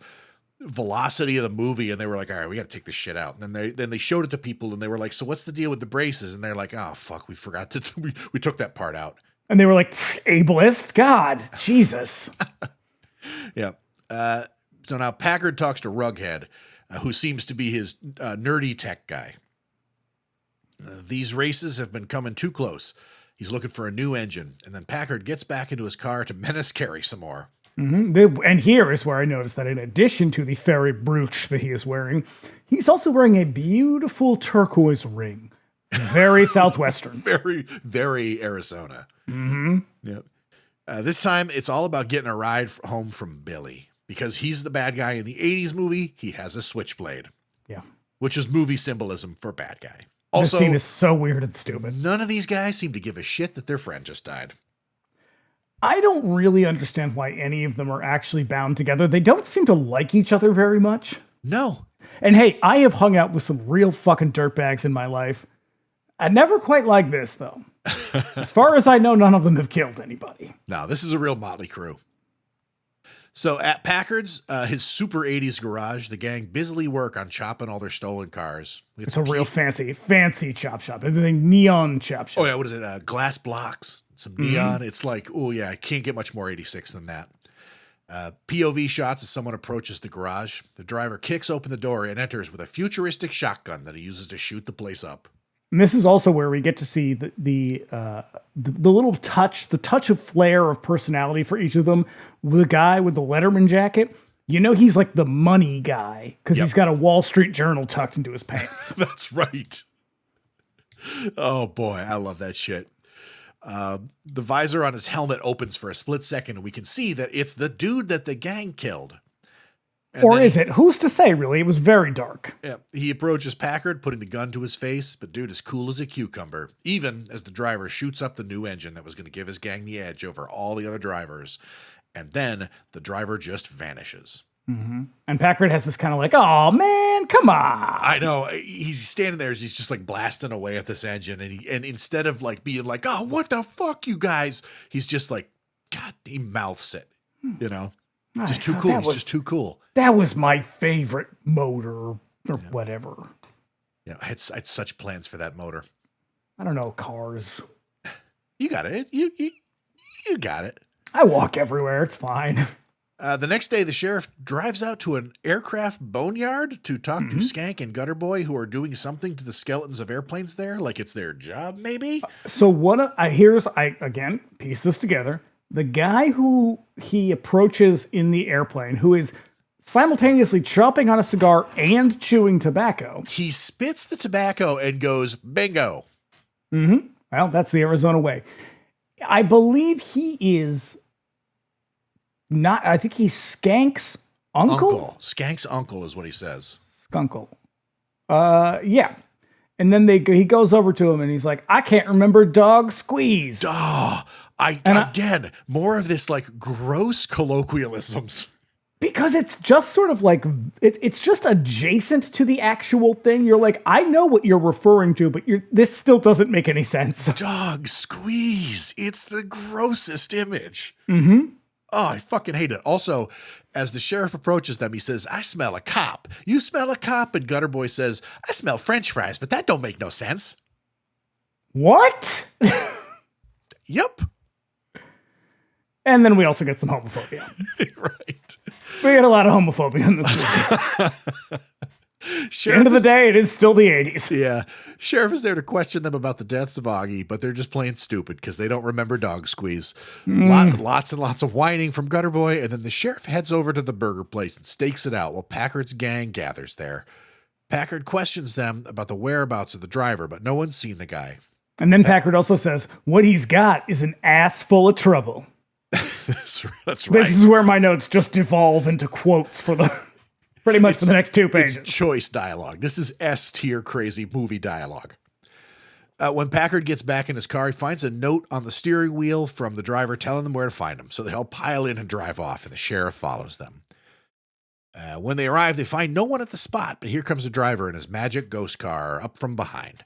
velocity of the movie, and they were like, all right, we got to take this shit out. And then they showed it to people and they were like, so what's the deal with the braces? And they're like, oh fuck, we forgot to we took that part out. And they were like, ableist? God, Jesus. Yeah. So now Packard talks to Rughead, who seems to be his nerdy tech guy. These races have been coming too close. He's looking for a new engine. And then Packard gets back into his car to menace Carrie some more. Mm-hmm. And here is where I noticed that in addition to the fairy brooch that he is wearing, he's also wearing a beautiful turquoise ring. Very Southwestern. Very, very Arizona. Mm-hmm. Yep. This time, it's all about getting a ride home from Billy. Because he's the bad guy in the 80s movie, he has a switchblade. Yeah. Which is movie symbolism for bad guy. Also, this scene is so weird and stupid. None of these guys seem to give a shit that their friend just died. I don't really understand why any of them are actually bound together. They don't seem to like each other very much. No. And hey, I have hung out with some real fucking dirtbags in my life. I never quite like this, though. As far as I know, none of them have killed anybody. No, this is a real motley crew. So at Packard's, his super 80s garage, the gang busily work on chopping all their stolen cars. It's a real fancy chop shop. It's a neon chop shop. Oh, yeah. What is it? Glass blocks, some neon. It's like, oh, yeah, I can't get much more 86 than that. POV shots as someone approaches the garage. The driver kicks open the door and enters with a futuristic shotgun that he uses to shoot the place up. And this is also where we get to see the little touch, the touch of flair of personality for each of them. The guy with the Letterman jacket, he's like the money guy because he's got a Wall Street Journal tucked into his pants. That's right. Oh boy, I love that shit. The visor on his helmet opens for a split second, and we can see that it's the dude that the gang killed. Or is it? Who's to say, really? It was very dark. Yeah, he approaches Packard, putting the gun to his face, but dude is cool as a cucumber, even as the driver shoots up the new engine that was going to give his gang the edge over all the other drivers. And then the driver just vanishes. Mm-hmm. And Packard has this kind of like, oh, man, come on. I know. He's standing there as he's just like blasting away at this engine. And instead of like being like, oh, what the fuck, you guys? He's just like, God, he mouths it, Just too cool. He's just too cool. That was my favorite motor or whatever. Yeah, I had such plans for that motor. I don't know, cars. You got it. You got it. I walk everywhere. It's fine. The next day, the sheriff drives out to an aircraft boneyard to talk to Skank and Gutter Boy, who are doing something to the skeletons of airplanes there, like it's their job, maybe. So I again piece this together. The guy who he approaches in the airplane, who is simultaneously chopping on a cigar and chewing tobacco. He spits the tobacco and goes, bingo. Mm-hmm. Well, that's the Arizona way. I believe he is not, I think he's Skank's uncle? Skank's uncle is what he says. Skunkle. Yeah. And then he goes over to him and he's like, I can't remember dog squeeze. Again, more of this like gross colloquialisms. Because it's just sort of like, it's just adjacent to the actual thing. You're like, I know what you're referring to, but this still doesn't make any sense. Dog squeeze. It's the grossest image. Mm-hmm. Oh, I fucking hate it. Also, as the sheriff approaches them, he says, I smell a cop. You smell a cop? And Gutter Boy says, I smell French fries, but that don't make no sense. What? Yep. And then we also get some homophobia. Right. We get a lot of homophobia in this movie. At the end of the day, it is still the 80s. Yeah. Sheriff is there to question them about the deaths of Augie, but they're just plain stupid because they don't remember dog squeeze. Lots and lots of whining from Gutter Boy, and then the sheriff heads over to the burger place and stakes it out while Packard's gang gathers there. Packard questions them about the whereabouts of the driver, but no one's seen the guy. And then Packard also says, what he's got is an ass full of trouble. That's right. This is where my notes just devolve into quotes for the pretty much for the next 2 pages. It's choice dialogue. This is S-tier crazy movie dialogue. When Packard gets back in his car, he finds a note on the steering wheel from the driver telling them where to find him. So they all pile in and drive off, and the sheriff follows them. When they arrive, they find no one at the spot, but here comes the driver in his magic ghost car up from behind.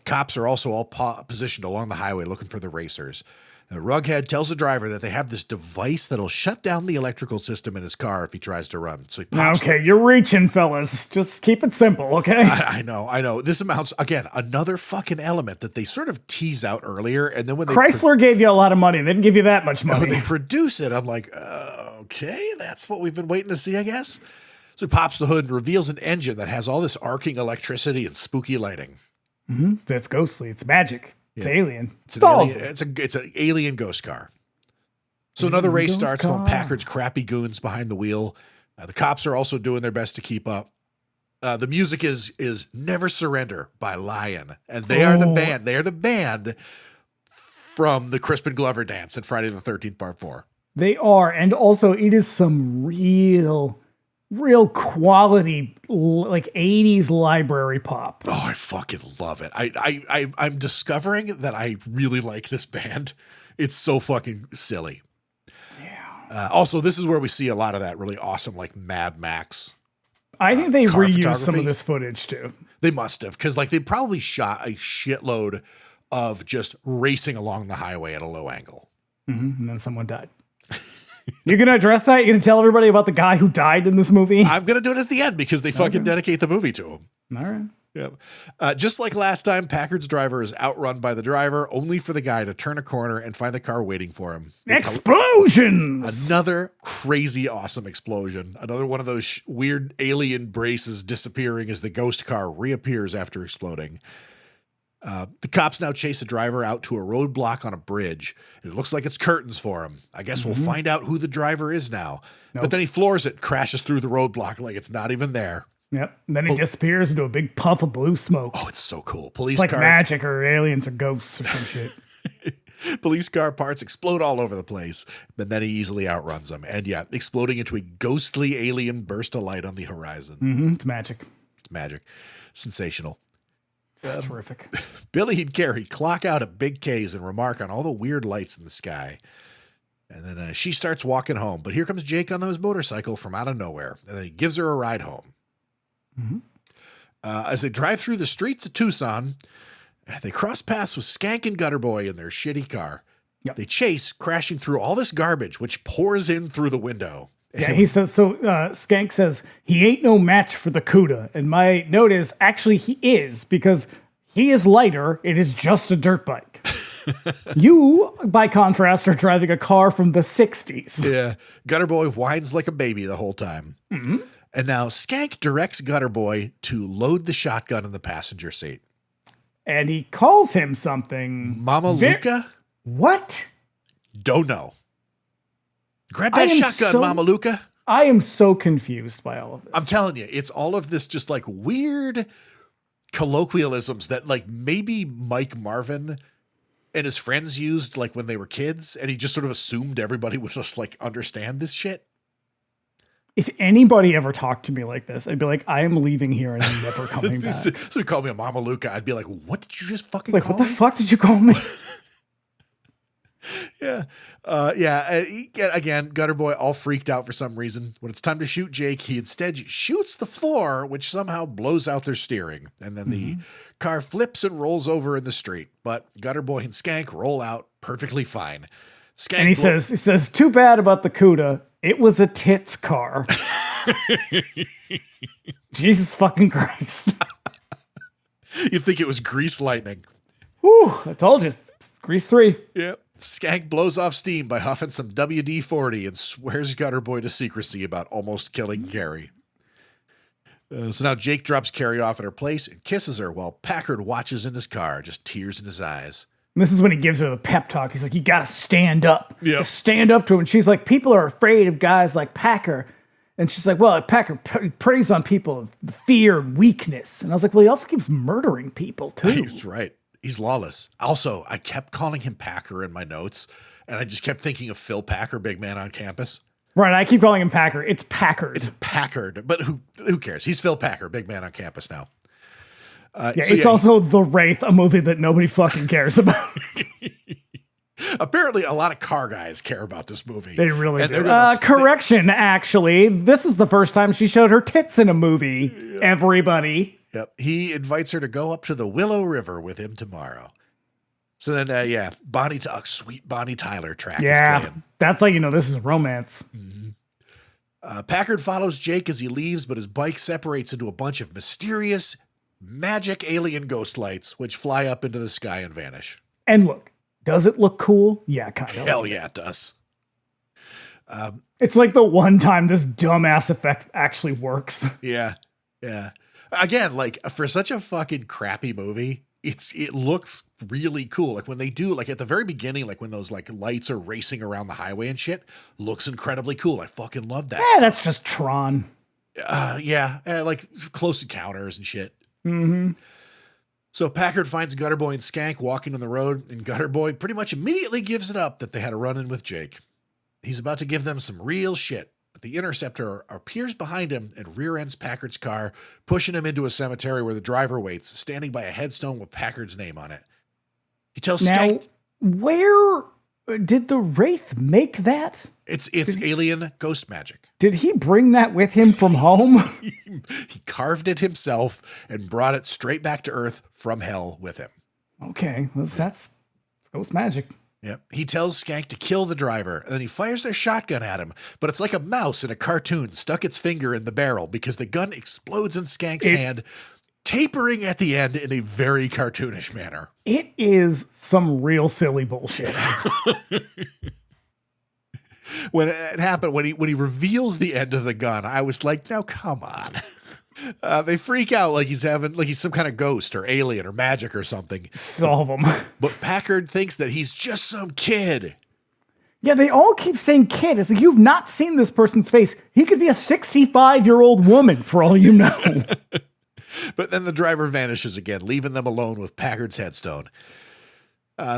Cops are also all positioned along the highway looking for the racers. The Rughead tells the driver that they have this device that'll shut down the electrical system in his car if he tries to run. So he pops. Okay, you're reaching, fellas. Just keep it simple, okay? I know. This amounts, again, another fucking element that they sort of tease out earlier. And then when they Chrysler gave you a lot of money. They didn't give you that much money. When they produce it, I'm like, okay, that's what we've been waiting to see, I guess. So he pops the hood and reveals an engine that has all this arcing electricity and spooky lighting. Mm-hmm. That's ghostly. It's magic. It's alien. It's an alien ghost car. So another race starts with Packard's crappy goons behind the wheel. The cops are also doing their best to keep up. The music is Never Surrender by Lion. And they are the band. They are the band from the Crispin Glover dance in Friday the 13th Part 4. They are. And also it is some real quality, like 80s library pop. Oh, I fucking love it. I'm discovering that I really like this band. It's so fucking silly. Yeah. Also, this is where we see a lot of that really awesome, like Mad Max. I think they reused some of this footage too. They must have, because like they probably shot a shitload of just racing along the highway at a low angle. Mm-hmm. And then someone died. You're going to address that? You're going to tell everybody about the guy who died in this movie? I'm going to do it at the end because they fucking dedicate the movie to him. All right. Yep. Just like last time, Packard's driver is outrun by the driver, only for the guy to turn a corner and find the car waiting for him. Explosions! Another crazy, awesome explosion. Another one of those weird alien braces disappearing as the ghost car reappears after exploding. The cops now chase the driver out to a roadblock on a bridge. It looks like it's curtains for him. I guess we'll find out who the driver is now. Nope. But then he floors it, crashes through the roadblock like it's not even there. Yep. And then he disappears into a big puff of blue smoke. Oh, it's so cool. Police it's like cars. magic or aliens or ghosts or some shit. Police car parts explode all over the place, but then he easily outruns them. And yeah, exploding into a ghostly alien burst of light on the horizon. It's magic. It's magic. Sensational. Terrific. Billy and Carrie clock out at Big K's and remark on all the weird lights in the sky. And then she starts walking home, but here comes Jake on his motorcycle from out of nowhere, and then he gives her a ride home. As they drive through the streets of Tucson, they cross paths with Skank and Gutter Boy in their shitty car. Yep. They chase, crashing through all this garbage, which pours in through the window. Yeah, he says, Skank says, he ain't no match for the CUDA. And my note is, actually, he is, because he is lighter. It is just a dirt bike. You, by contrast, are driving a car from the 60s. Yeah. Gutter Boy whines like a baby the whole time. And now Skank directs Gutter Boy to load the shotgun in the passenger seat. And he calls him something. Mama Luca? What? Don't know. Grab that shotgun, Mama Luca. I am so confused by all of this. I'm telling you, it's all of this just like weird colloquialisms that like maybe Mike Marvin and his friends used like when they were kids, and he just sort of assumed everybody would just like understand this shit. If anybody ever talked to me like this, I'd be like, I am leaving here and I'm never coming back. So he called me a Mama Luca. I'd be like, what did you just fucking like, call what the me? fuck did you call me? Yeah. Again, Gutter Boy all freaked out for some reason. When it's time to shoot Jake, he instead shoots the floor, which somehow blows out their steering. And then the car flips and rolls over in the street. But Gutter Boy and Skank roll out perfectly fine. Skank And he says, too bad about the CUDA. It was a tits car. Jesus fucking Christ. You'd think it was grease lightning. Whew, I told you. Grease 3. Yep. Skank blows off steam by huffing some WD-40 and swears Gutter Boy to secrecy about almost killing Carrie. So now Jake drops Carrie off at her place and kisses her while Packard watches in his car, just tears in his eyes. And this is when he gives her the pep talk. He's like, you got to stand up. Yep. Just stand up to him. And she's like, people are afraid of guys like Packer. And she's like, well, Packer preys on people of fear and weakness. And I was like, well, he also keeps murdering people too. He's right. He's lawless. Also, I kept calling him Packer in my notes, and I just kept thinking of Phil Packer, big man on campus. Right, I keep calling him Packer. It's Packard. It's Packard, but who cares? He's Phil Packer, big man on campus now. Also The Wraith, a movie that nobody fucking cares about. Apparently, a lot of car guys care about this movie. They really do. Correction, actually. This is the first time she showed her tits in a movie, everybody. Yep. He invites her to go up to the Willow River with him tomorrow. So then, sweet Bonnie Tyler track is playing. That's like, this is romance. Packard follows Jake as he leaves, but his bike separates into a bunch of mysterious, magic alien ghost lights, which fly up into the sky and vanish. And look, does it look cool? Yeah, kind of. Hell yeah, it does. It's like the one time this dumbass effect actually works. Yeah. Again, like for such a fucking crappy movie, it looks really cool. Like when they do, like at the very beginning, like when those like lights are racing around the highway and shit, looks incredibly cool. I fucking love that. Yeah, that's just Tron. Like Close Encounters and shit. So Packard finds Gutter Boy and Skank walking on the road, and Gutter Boy pretty much immediately gives it up that they had a run-in with Jake. He's about to give them some real shit. But the Interceptor appears behind him and rear-ends Packard's car, pushing him into a cemetery where the driver waits, standing by a headstone with Packard's name on it. He tells Skank... Where did the Wraith make that? It's alien ghost magic. Did he bring that with him from home? He carved it himself and brought it straight back to Earth from hell with him. Okay, that's ghost magic. Yep. He tells Skank to kill the driver, and then he fires their shotgun at him. But it's like a mouse in a cartoon stuck its finger in the barrel because the gun explodes in Skank's hand, tapering at the end in a very cartoonish manner. It is some real silly bullshit. When it happened, when he reveals the end of the gun, I was like, now come on. They freak out like he's some kind of ghost or alien or magic or something. Solve him. But Packard thinks that he's just some kid. Yeah, they all keep saying kid. It's like, you've not seen this person's face. He could be a 65-year-old woman for all you know. But then the driver vanishes again, leaving them alone with Packard's headstone.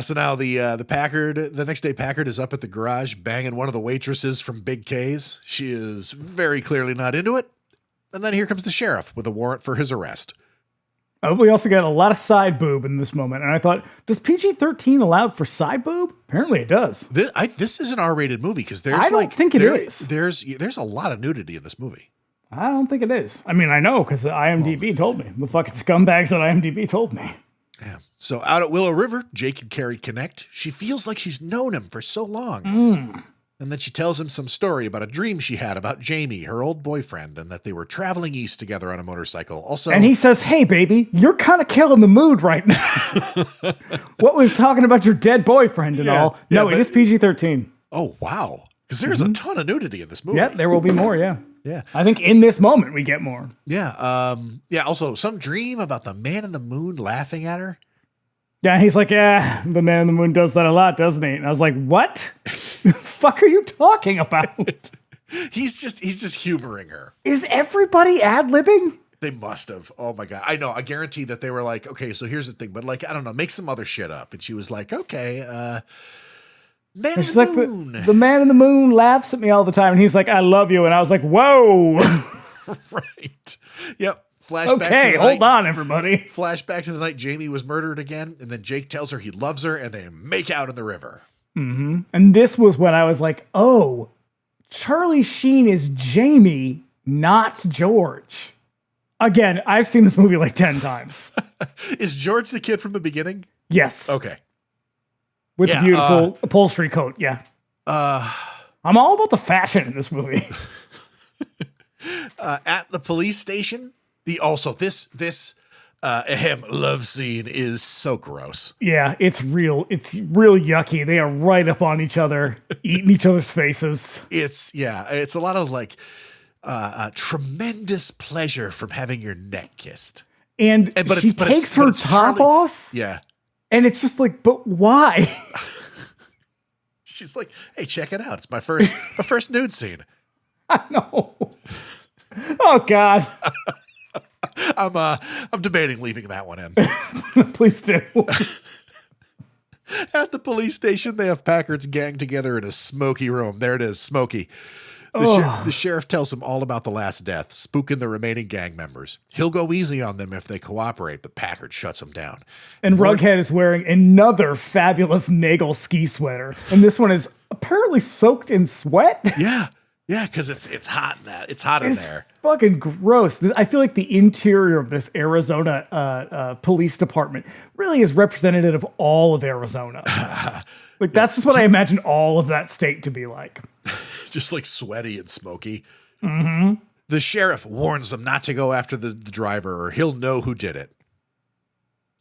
So now the next day, Packard is up at the garage banging one of the waitresses from Big K's. She is very clearly not into it. And then here comes the sheriff with a warrant for his arrest. We also got a lot of side boob in this moment. And I thought, does PG-13 allow for side boob? Apparently it does. This is an R-rated movie because I don't think it is. There's a lot of nudity in this movie. I don't think it is. I mean, I know because IMDb told me. The fucking scumbags at IMDb told me. Yeah. So out at Willow River, Jake and Carrie connect. She feels like she's known him for so long. And then she tells him some story about a dream she had about Jamie, her old boyfriend, and that they were traveling east together on a motorcycle. Also, and he says, hey, baby, you're kind of killing the mood right now. What was talking about your dead boyfriend and all? No, it is PG-13. Oh, wow. Because there's a ton of nudity in this movie. Yeah, there will be more, yeah. Yeah. I think in this moment we get more. Yeah. Also, some dream about the man in the moon laughing at her. Yeah, he's like, yeah, the man in the moon does that a lot, doesn't he? And I was like, what? The fuck are you talking about? He's just humoring her. Is everybody ad-libbing? They must have. Oh my God. I know. I guarantee that they were like, okay, so here's the thing, but like, I don't know, make some other shit up. And she was like, okay, man in the moon. The man in the moon laughs at me all the time. And he's like, I love you. And I was like, whoa. Right. Yep. Flashback. Okay, hold on, everybody. Flashback to the night Jamie was murdered again, and then Jake tells her he loves her, and they make out in the river. Mm-hmm. And this was when I was like, oh, Charlie Sheen is Jamie, not George. Again, I've seen this movie like 10 times. Is George the kid from the beginning? Yes. Okay. With the beautiful upholstery coat, yeah. I'm all about the fashion in this movie. At the police station, this love scene is so gross. Yeah, it's real yucky. They are right up on each other, eating each other's faces. It's a lot of like tremendous pleasure from having your neck kissed. But she takes her top off. Yeah. And it's just like, but why? She's like, hey, check it out. It's my first nude scene. I know. Oh God. I'm debating leaving that one in. Please do. At the police station, they have Packard's gang together in a smoky room. There it is, smoky. The sheriff tells him all about the last death, spooking the remaining gang members. He'll go easy on them if they cooperate, but Packard shuts them down. And Rughead is wearing another fabulous Nagel ski sweater, and this one is apparently soaked in sweat. Yeah. Yeah, because it's hot in that. It's hot in there. Fucking gross. I feel like the interior of this Arizona police department really is representative of all of Arizona. Like that's just what I imagine all of that state to be like. Just like sweaty and smoky. Mm-hmm. The sheriff warns them not to go after the driver, or he'll know who did it.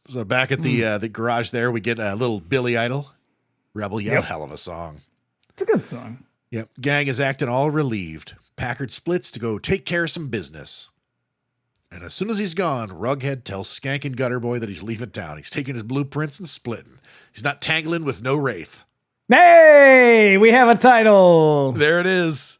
So back at the garage, there we get a little Billy Idol, Rebel Yell. Yep. Hell of a song. It's a good song. Yep. Gang is acting all relieved. Packard splits to go take care of some business. And as soon as he's gone, Rughead tells Skank and Gutter Boy that he's leaving town. He's taking his blueprints and splitting. He's not tangling with no Wraith. Hey, we have a title. There it is.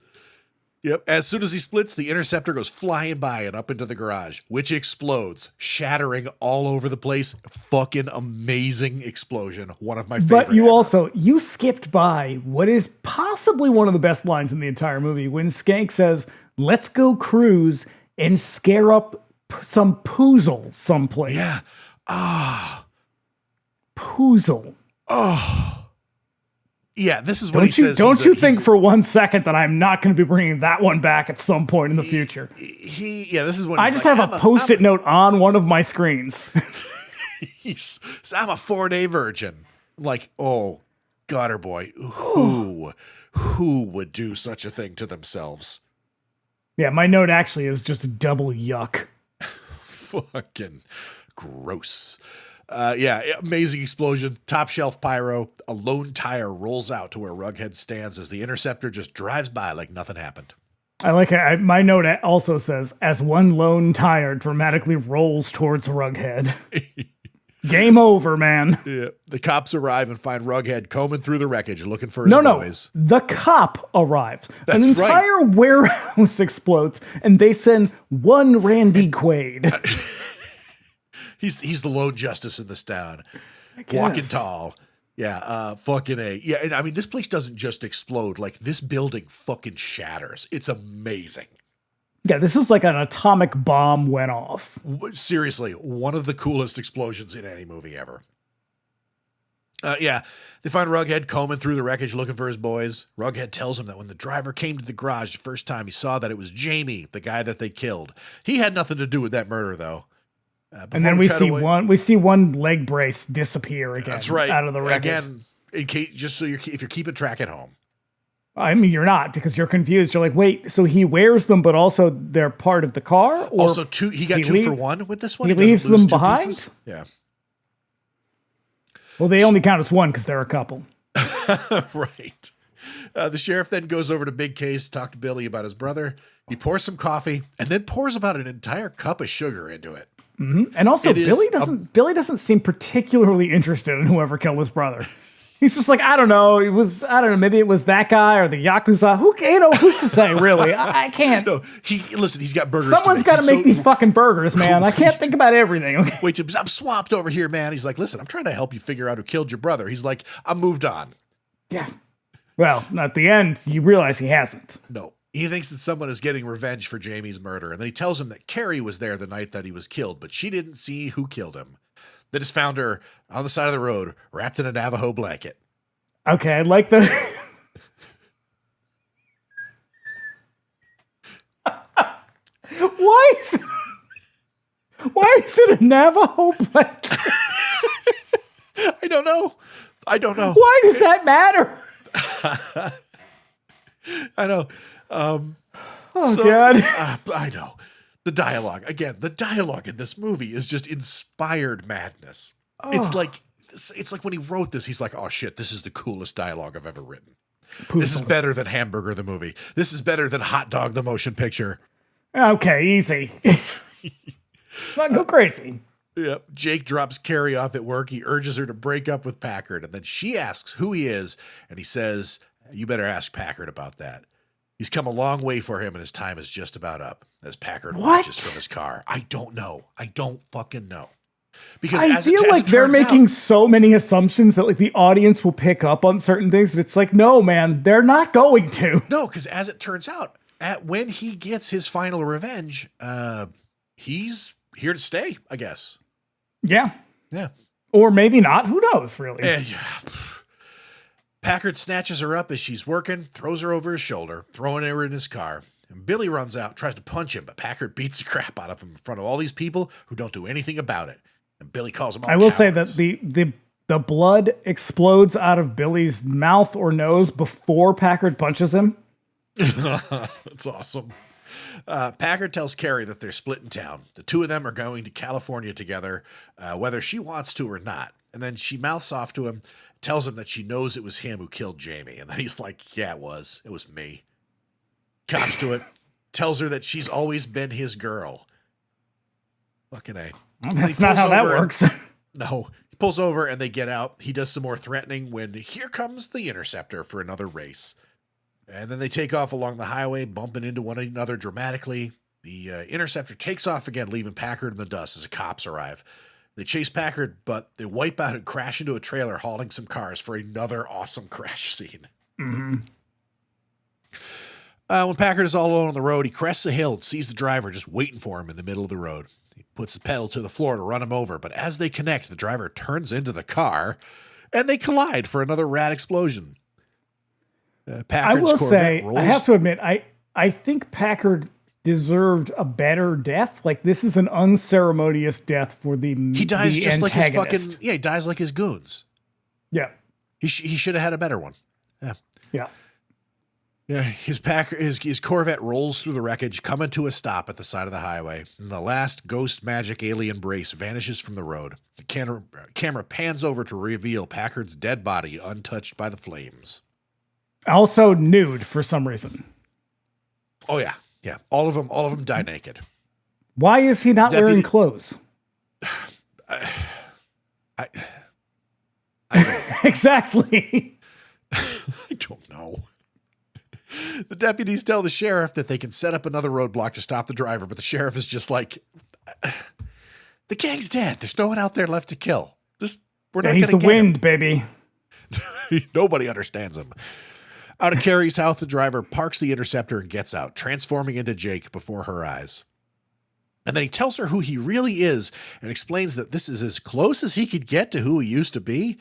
Yep. As soon as he splits, the Interceptor goes flying by and up into the garage, which explodes, shattering all over the place. Fucking amazing explosion. One of my favorite. But you skipped by what is possibly one of the best lines in the entire movie when Skank says, let's go cruise and scare up some poozle someplace. Yeah. Poozle. Oh. Yeah, this is what he says. Don't you think for 1 second that I'm not going to be bringing that one back at some point in the future? This is what I just have a post-it note on one of my screens. I'm a 4-day virgin. I'm like, oh, gutter boy. Who would do such a thing to themselves? Yeah, my note actually is just a double yuck. Fucking gross. Amazing explosion, top shelf pyro, a lone tire rolls out to where Rughead stands as the Interceptor just drives by like nothing happened. I like it. My note also says, as one lone tire dramatically rolls towards Rughead. Game over, man. Yeah. The cops arrive and find Rughead combing through the wreckage looking for his boys. The cop arrives. That's An entire warehouse explodes, and they send one Randy Quaid. He's the lone justice in this town. Walking tall. Yeah, fucking A. Yeah, and I mean, this place doesn't just explode. Like, this building fucking shatters. It's amazing. Yeah, this is like an atomic bomb went off. Seriously, one of the coolest explosions in any movie ever. They find Rughead combing through the wreckage looking for his boys. Rughead tells him that when the driver came to the garage the first time, he saw that it was Jamie, the guy that they killed. He had nothing to do with that murder, though. And then we see one leg brace disappear again. That's right. Out of the wreckage. Again, in case, just so if you're keeping track at home. I mean, you're not, because you're confused. You're like, wait, so he wears them, but also they're part of the car? Or also, he got two for one with this one? He leaves them behind? Pieces? Yeah. Well, they only count as one because they're a couple. Right. The sheriff then goes over to Big Case to talk to Billy about his brother. He pours some coffee and then pours about an entire cup of sugar into it. Mm-hmm. And also, Billy doesn't seem particularly interested in whoever killed his brother. He's just like, I don't know, maybe it was that guy or the Yakuza. Who's to say, really? I can't. No, he's got burgers. Someone's got to make these fucking burgers, man. I can't think about everything. Okay? Wait, I'm swamped over here, man. He's like, listen, I'm trying to help you figure out who killed your brother. He's like, I'm moved on. Yeah. Well, at the end, you realize he hasn't. No. He thinks that someone is getting revenge for Jamie's murder, and then he tells him that Carrie was there the night that he was killed, but she didn't see who killed him. They just found her on the side of the road, wrapped in a Navajo blanket. Okay, I like the... Why is it a Navajo blanket? I don't know. Why does that matter? I know. God. I know. The dialogue in this movie is just inspired madness. Oh. It's like when he wrote this, he's like, oh shit, this is the coolest dialogue I've ever written. This is better than Hamburger the movie. This is better than Hot Dog the motion picture. Okay, easy. Not go crazy. Yep. Jake drops Carrie off at work. He urges her to break up with Packard, and then she asks who he is, and he says, you better ask Packard about that. He's come a long way for him, and his time is just about up. As Packard watches from his car. I don't know. I don't fucking know. Because I feel like they're making so many assumptions that like the audience will pick up on certain things. And it's like, no, man, they're not going to. No, because as it turns out, when he gets his final revenge, he's here to stay, I guess. Yeah. Yeah. Or maybe not. Who knows, really? Yeah. Packard snatches her up as she's working, throws her over his shoulder, throwing her in his car. And Billy runs out, tries to punch him, but Packard beats the crap out of him in front of all these people who don't do anything about it. And Billy calls them all cowards. Say that the blood explodes out of Billy's mouth or nose before Packard punches him. That's awesome. Packard tells Carrie that they're split in town. The two of them are going to California together, whether she wants to or not. And then she mouths off to him, tells him that she knows it was him who killed Jamie. And then he's like, yeah, it was me. Cops to it, tells her that she's always been his girl. Fucking A. That's not how that works. No. He pulls over and they get out. He does some more threatening when here comes the Interceptor for another race. And then they take off along the highway, bumping into one another dramatically. The Interceptor takes off again, leaving Packard in the dust as the cops arrive. They chase Packard, but they wipe out and crash into a trailer, hauling some cars for another awesome crash scene. Mm-hmm. When Packard is all alone on the road, he crests a hill and sees the driver just waiting for him in the middle of the road. He puts the pedal to the floor to run him over, but as they connect, the driver turns into the car, and they collide for another rad explosion. I will say, I have to admit, I think Packard deserved a better death. Like, this is an unceremonious death for the He dies just antagonist. like his fucking... Yeah, he dies like his goons. Yeah. He should have had a better one. Yeah. Yeah. Yeah, his Corvette rolls through the wreckage, coming to a stop at the side of the highway. And the last ghost magic alien brace vanishes from the road. The camera pans over to reveal Packard's dead body untouched by the flames. Also nude for some reason. Oh yeah, yeah. All of them die naked. Why is he not wearing clothes? I Exactly. I don't know. The deputies tell the sheriff that they can set up another roadblock to stop the driver, but the sheriff is just like, the gang's dead. There's no one out there left to kill. We're not He's going to the get wind, him. baby. Nobody understands him. Out of Carrie's house, the driver parks the Interceptor and gets out, transforming into Jake before her eyes. And then he tells her who he really is and explains that this is as close as he could get to who he used to be.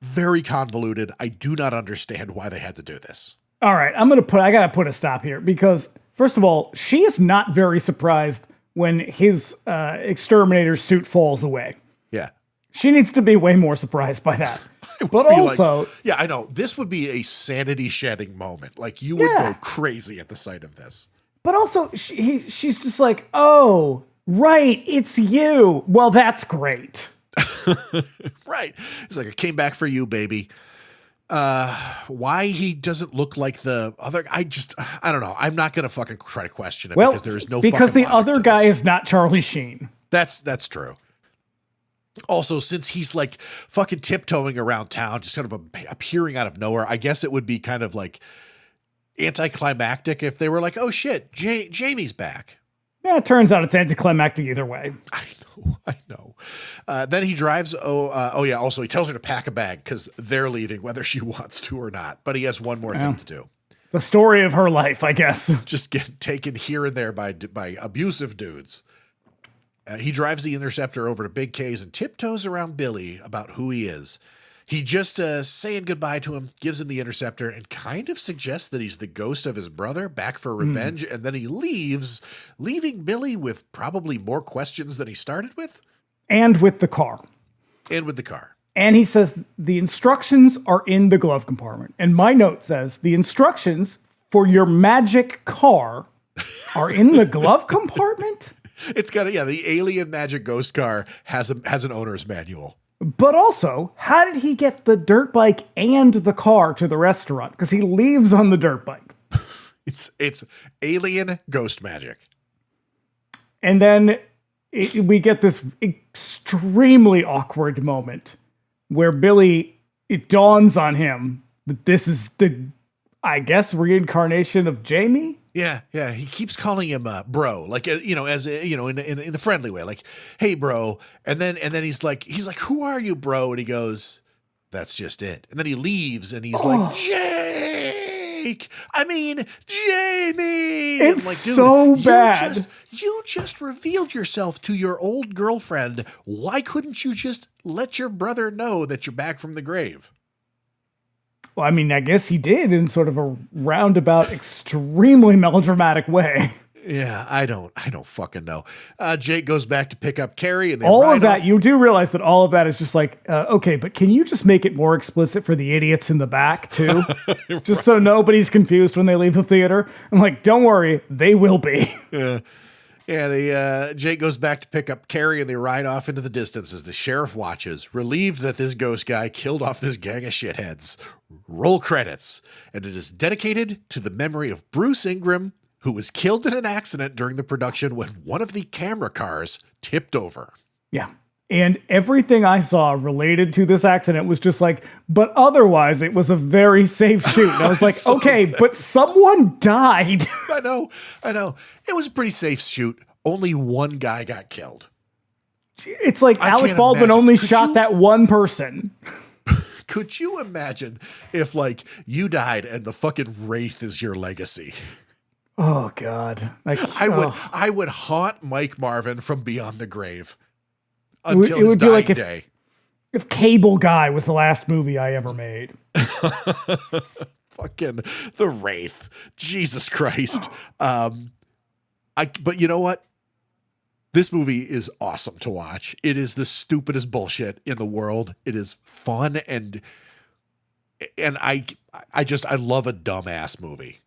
Very convoluted. I do not understand why they had to do this. All right, I got to put a stop here because, first of all, she is not very surprised when his exterminator suit falls away. Yeah. She needs to be way more surprised by that. But also... Like, yeah, I know. This would be a sanity-shedding moment. Like, you would go crazy at the sight of this. But also, she's just like, oh, right, it's you. Well, that's great. Right. He's like, I came back for you, baby. Why he doesn't look like the other, I don't know. I'm not going to fucking try to question it because there is no because fucking the other guy this. is not Charlie Sheen. That's true. Also, since he's like fucking tiptoeing around town, just sort of appearing out of nowhere, I guess it would be kind of like anticlimactic if they were like, oh shit, Jamie's back. Yeah, it turns out it's anticlimactic either way. I know. Then he drives. Also, he tells her to pack a bag because they're leaving, whether she wants to or not. But he has one more thing to do. The story of her life, I guess. Just get taken here and there by abusive dudes. He drives the Interceptor over to Big K's and tiptoes around Billy about who he is. He just saying goodbye to him, gives him the Interceptor, and kind of suggests that he's the ghost of his brother back for revenge. And then he leaves, leaving Billy with probably more questions than he started with. And with the car. And he says the instructions are in the glove compartment. And my note says the instructions for your magic car are in the glove compartment. It's got the alien magic ghost car has an owner's manual. But also, how did he get the dirt bike and the car to the restaurant? Because he leaves on the dirt bike. It's alien ghost magic. And then we get this extremely awkward moment where it dawns on him that this is the, I guess, reincarnation of Jamie. Yeah. He keeps calling him bro, like in the friendly way, like, hey, bro. And then he's like, who are you, bro? And he goes, that's just it. And then he leaves, and he's like, Jake. I mean, Jamie. It's like, dude, so bad. You just revealed yourself to your old girlfriend. Why couldn't you just let your brother know that you're back from the grave? Well, I mean, I guess he did in sort of a roundabout, extremely melodramatic way. Yeah, I don't fucking know. Jake goes back to pick up Carrie, and all of that, you do realize that all of that is just like, okay, but can you just make it more explicit for the idiots in the back too? Right. Just so nobody's confused when they leave the theater. I'm like, don't worry, they will be. Jake goes back to pick up Carrie, and they ride off into the distance as the sheriff watches, relieved that this ghost guy killed off this gang of shitheads. Roll credits. And it is dedicated to the memory of Bruce Ingram, who was killed in an accident during the production when one of the camera cars tipped over. Yeah. And everything I saw related to this accident was just like, but otherwise it was a very safe shoot. And I was like, okay, but someone died. I know. It was a pretty safe shoot. Only one guy got killed. It's like Alec Baldwin only shot that one person. Could you imagine if, like, you died and the fucking Wraith is your legacy? Oh, God. I would haunt Mike Marvin from beyond the grave until his would dying be like day. If Cable Guy was the last movie I ever made. Fucking the Wraith. Jesus Christ. But you know what? This movie is awesome to watch. It is the stupidest bullshit in the world. It is fun, and and I love a dumbass movie.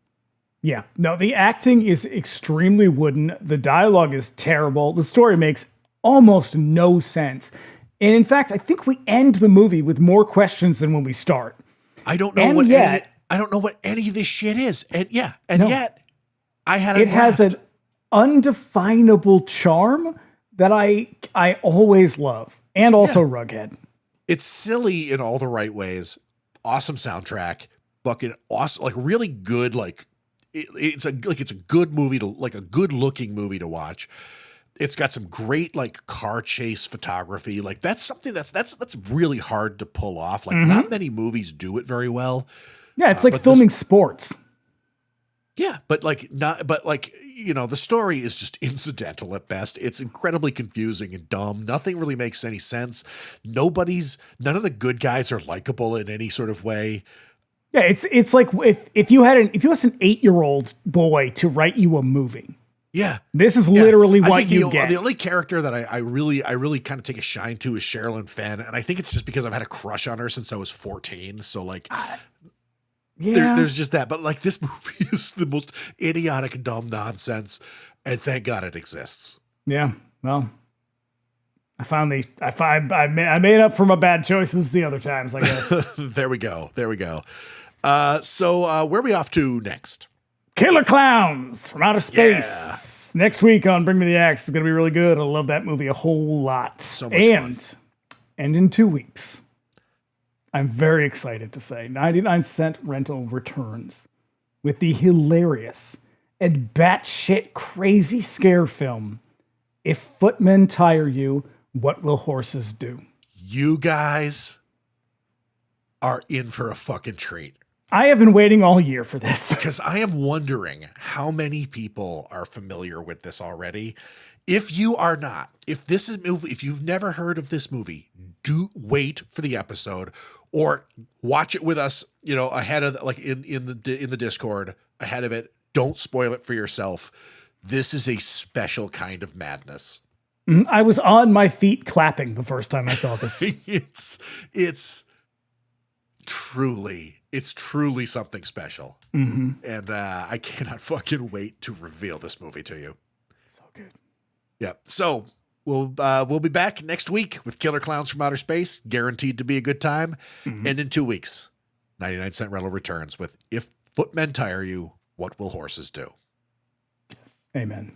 Yeah. No, the acting is extremely wooden. The dialogue is terrible. The story makes almost no sense. And in fact, I think we end the movie with more questions than when we start. I don't know I don't know what any of this shit is. And yet I had it has an undefinable charm that I always love. And also Rughead. It's silly in all the right ways. Awesome soundtrack. Fucking awesome, like really good, like it's a good movie to like a good looking movie to watch. It's got some great like car chase photography. Like that's something that's really hard to pull off. Like not many movies do it very well. Yeah, it's like filming sports. Yeah, but the story is just incidental at best. It's incredibly confusing and dumb. Nothing really makes any sense. None of the good guys are likable in any sort of way. Yeah, it's like if you asked an 8-year-old boy to write you a movie. Yeah, this is literally what you get. The only character that I really kind of take a shine to is Sherilyn Fenn, and I think it's just because I've had a crush on her since I was 14. So like, there's just that. But like, this movie is the most idiotic, dumb nonsense, and thank God it exists. Yeah, well, I made up for my bad choices the other times, I guess. There we go. So where are we off to next? Killer Clowns from Outer Space. Yeah. Next week on Bring Me the Axe is going to be really good. I love that movie a whole lot. So much fun. And in 2 weeks, I'm very excited to say 99-cent rental returns with the hilarious and batshit crazy scare film, If Footmen Tire You, What Will Horses Do? You guys are in for a fucking treat. I have been waiting all year for this. Because I am wondering how many people are familiar with this already. If you are not, if you've never heard of this movie, do wait for the episode or watch it with us, ahead of like in the Discord ahead of it. Don't spoil it for yourself. This is a special kind of madness. I was on my feet clapping the first time I saw this. It's truly something special. Mm-hmm. And I cannot fucking wait to reveal this movie to you. So good. Yeah. So we'll be back next week with Killer Clowns from Outer Space, guaranteed to be a good time. Mm-hmm. And in 2 weeks, 99-cent rental returns with If Footmen Tire You, What Will Horses Do? Yes. Amen.